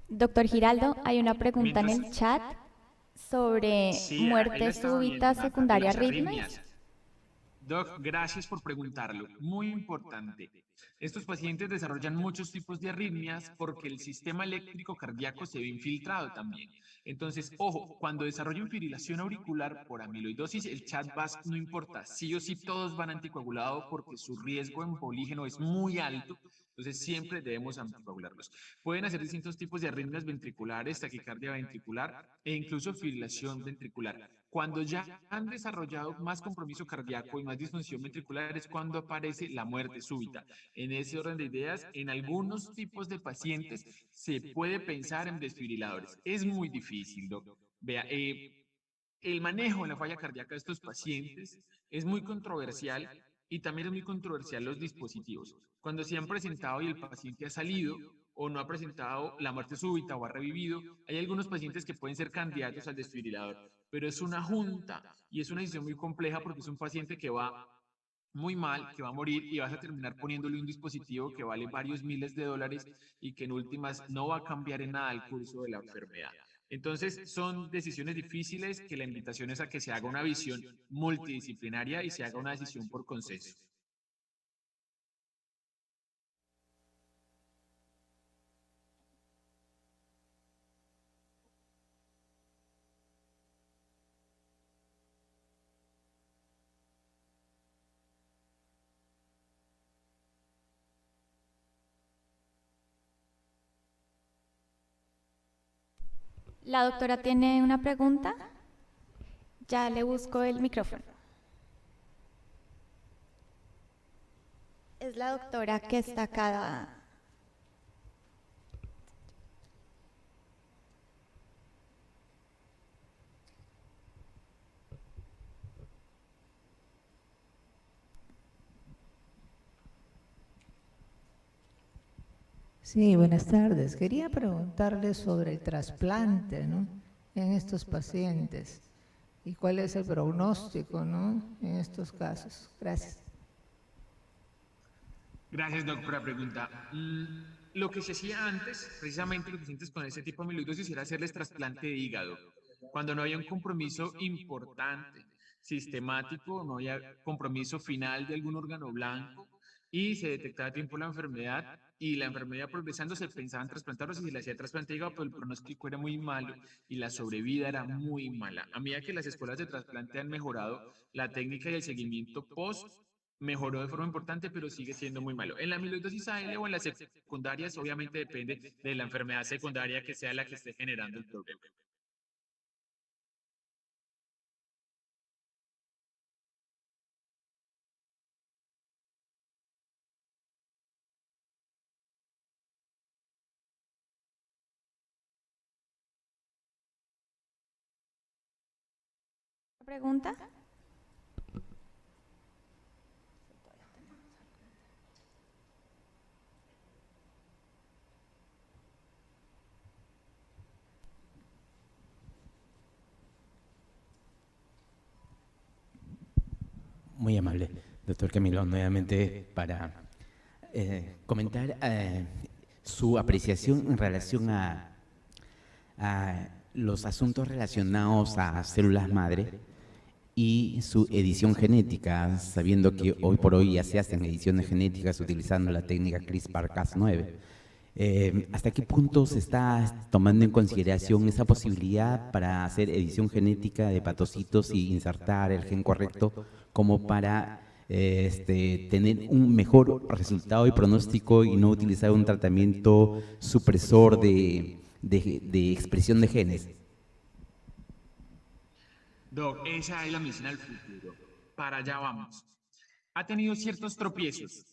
Doctor Giraldo, hay una pregunta en el Mientras- chat sobre Sí, ahí muerte la estaba viendo, súbita Nata, secundaria a de las arritmias. Doc, gracias por preguntarlo. Muy importante. Estos pacientes desarrollan muchos tipos de arritmias porque el sistema eléctrico cardíaco se ve infiltrado también. Entonces, ojo, cuando desarrollan fibrilación auricular por amiloidosis, el chat VAS no importa. Sí o sí todos van anticoagulados porque su riesgo embolígeno es muy alto. Entonces, siempre debemos anticoagularlos. Pueden hacer distintos tipos de arritmias ventriculares, taquicardia ventricular e incluso fibrilación ventricular. Cuando ya han desarrollado más compromiso cardíaco y más disfunción ventricular es cuando aparece la muerte súbita. En ese orden de ideas, en algunos tipos de pacientes se puede pensar en desfibriladores. Es muy difícil, doc. Vea, el manejo de la falla cardíaca de estos pacientes es muy controversial y también es muy controversial los dispositivos. Cuando se han presentado y el paciente ha salido o no ha presentado la muerte súbita o ha revivido, hay algunos pacientes que pueden ser candidatos al desfibrilador, pero es una junta y es una decisión muy compleja porque es un paciente que va muy mal, que va a morir y vas a terminar poniéndole un dispositivo que vale varios miles de dólares y que en últimas no va a cambiar en nada el curso de la enfermedad. Entonces, son decisiones difíciles que la invitación es a que se haga una visión multidisciplinaria y se haga una decisión por consenso. La doctora tiene una pregunta. Ya le busco el micrófono. Es la doctora que está acá. Sí, buenas tardes. Quería preguntarle sobre el trasplante, ¿no?, en estos pacientes y cuál es el pronóstico, ¿no?, en estos casos. Gracias. Gracias, Doc, por la pregunta. Lo que se hacía antes, precisamente los pacientes con ese tipo de amiloidosis, era hacerles trasplante de hígado. Cuando no había un compromiso importante, sistemático, no había compromiso final de algún órgano blanco y se detectaba a tiempo la enfermedad y la enfermedad progresando, se pensaba en trasplantarlos y se le hacía trasplante de hígado, pero el pronóstico era muy malo y la sobrevida era muy mala. A medida que las escuelas de trasplante han mejorado, la técnica y el seguimiento post mejoró de forma importante, pero sigue siendo muy malo. En la amiloidosis AL o en las secundarias, obviamente depende de la enfermedad secundaria que sea la que esté generando el problema. ¿Pregunta? Muy amable, doctor Camilo, nuevamente para comentar su apreciación en relación a los asuntos relacionados a células madre y su edición genética, sabiendo que hoy por hoy ya se hacen ediciones genéticas utilizando la técnica CRISPR-Cas9. ¿Hasta qué punto se está tomando en consideración esa posibilidad para hacer edición genética de hepatocitos y insertar el gen correcto como para tener un mejor resultado y pronóstico y no utilizar un tratamiento supresor de expresión de genes? Doc, esa es la misión al futuro. Para allá vamos. Ha tenido ciertos tropiezos,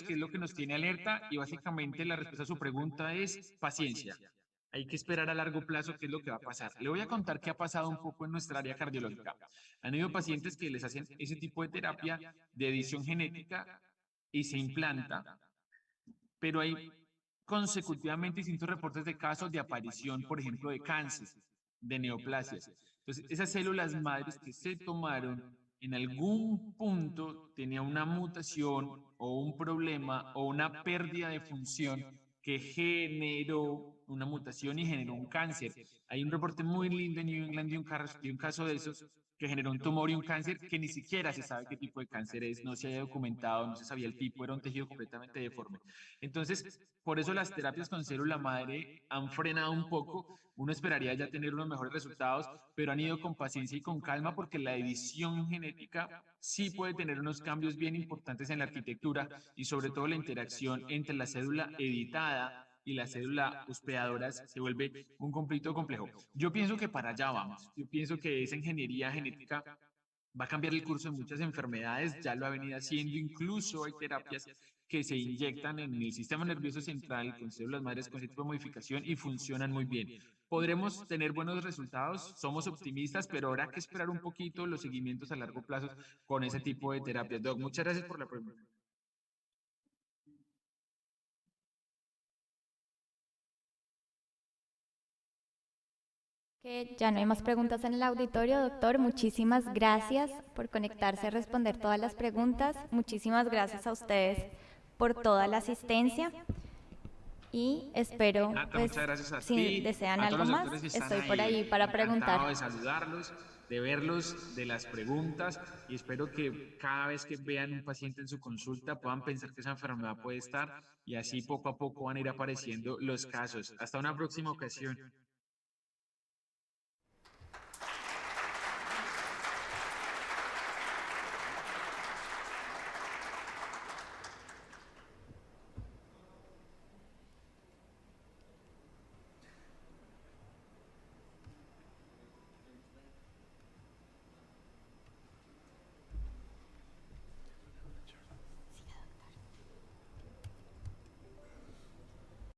que es lo que nos tiene alerta y básicamente la respuesta a su pregunta es paciencia. Hay que esperar a largo plazo qué es lo que va a pasar. Le voy a contar qué ha pasado un poco en nuestra área cardiológica. Han habido pacientes que les hacen ese tipo de terapia de edición genética y se implanta, pero hay consecutivamente distintos reportes de casos de aparición, por ejemplo, de cáncer, de neoplasias. Entonces, esas células madres que se tomaron en algún punto tenían una mutación o un problema o una pérdida de función que generó una mutación y generó un cáncer. Hay un reporte muy lindo en New England de un caso de esos que generó un tumor y un cáncer que ni siquiera se sabe qué tipo de cáncer es, no se había documentado, no se sabía el tipo, era un tejido completamente deforme. Entonces, por eso las terapias con célula madre han frenado un poco. Uno esperaría ya tener unos mejores resultados, pero han ido con paciencia y con calma porque la edición genética sí puede tener unos cambios bien importantes en la arquitectura y sobre todo la interacción entre la célula editada y la célula hospedadora se vuelve un conflicto complejo. Yo pienso que para allá vamos. Yo pienso que esa ingeniería genética va a cambiar el curso de muchas enfermedades, ya lo ha venido haciendo, incluso hay terapias que se inyectan en el sistema nervioso central con células madres con ese tipo de modificación y funcionan muy bien. Podremos tener buenos resultados, somos optimistas, pero habrá que esperar un poquito los seguimientos a largo plazo con ese tipo de terapias. Doc, muchas gracias por la pregunta. Que ya no hay más preguntas en el auditorio, doctor. Muchísimas gracias por conectarse a responder todas las preguntas. Muchísimas gracias a ustedes por toda la asistencia. Y espero, Nata, pues, muchas gracias a si ti, desean a todos algo los más, doctores que están estoy por ahí para encantado preguntar. de saludarlos, de verlos, de las preguntas, y espero que cada vez que vean un paciente en su consulta puedan pensar que esa enfermedad puede estar, y así poco a poco van a ir apareciendo los casos. Hasta una próxima ocasión.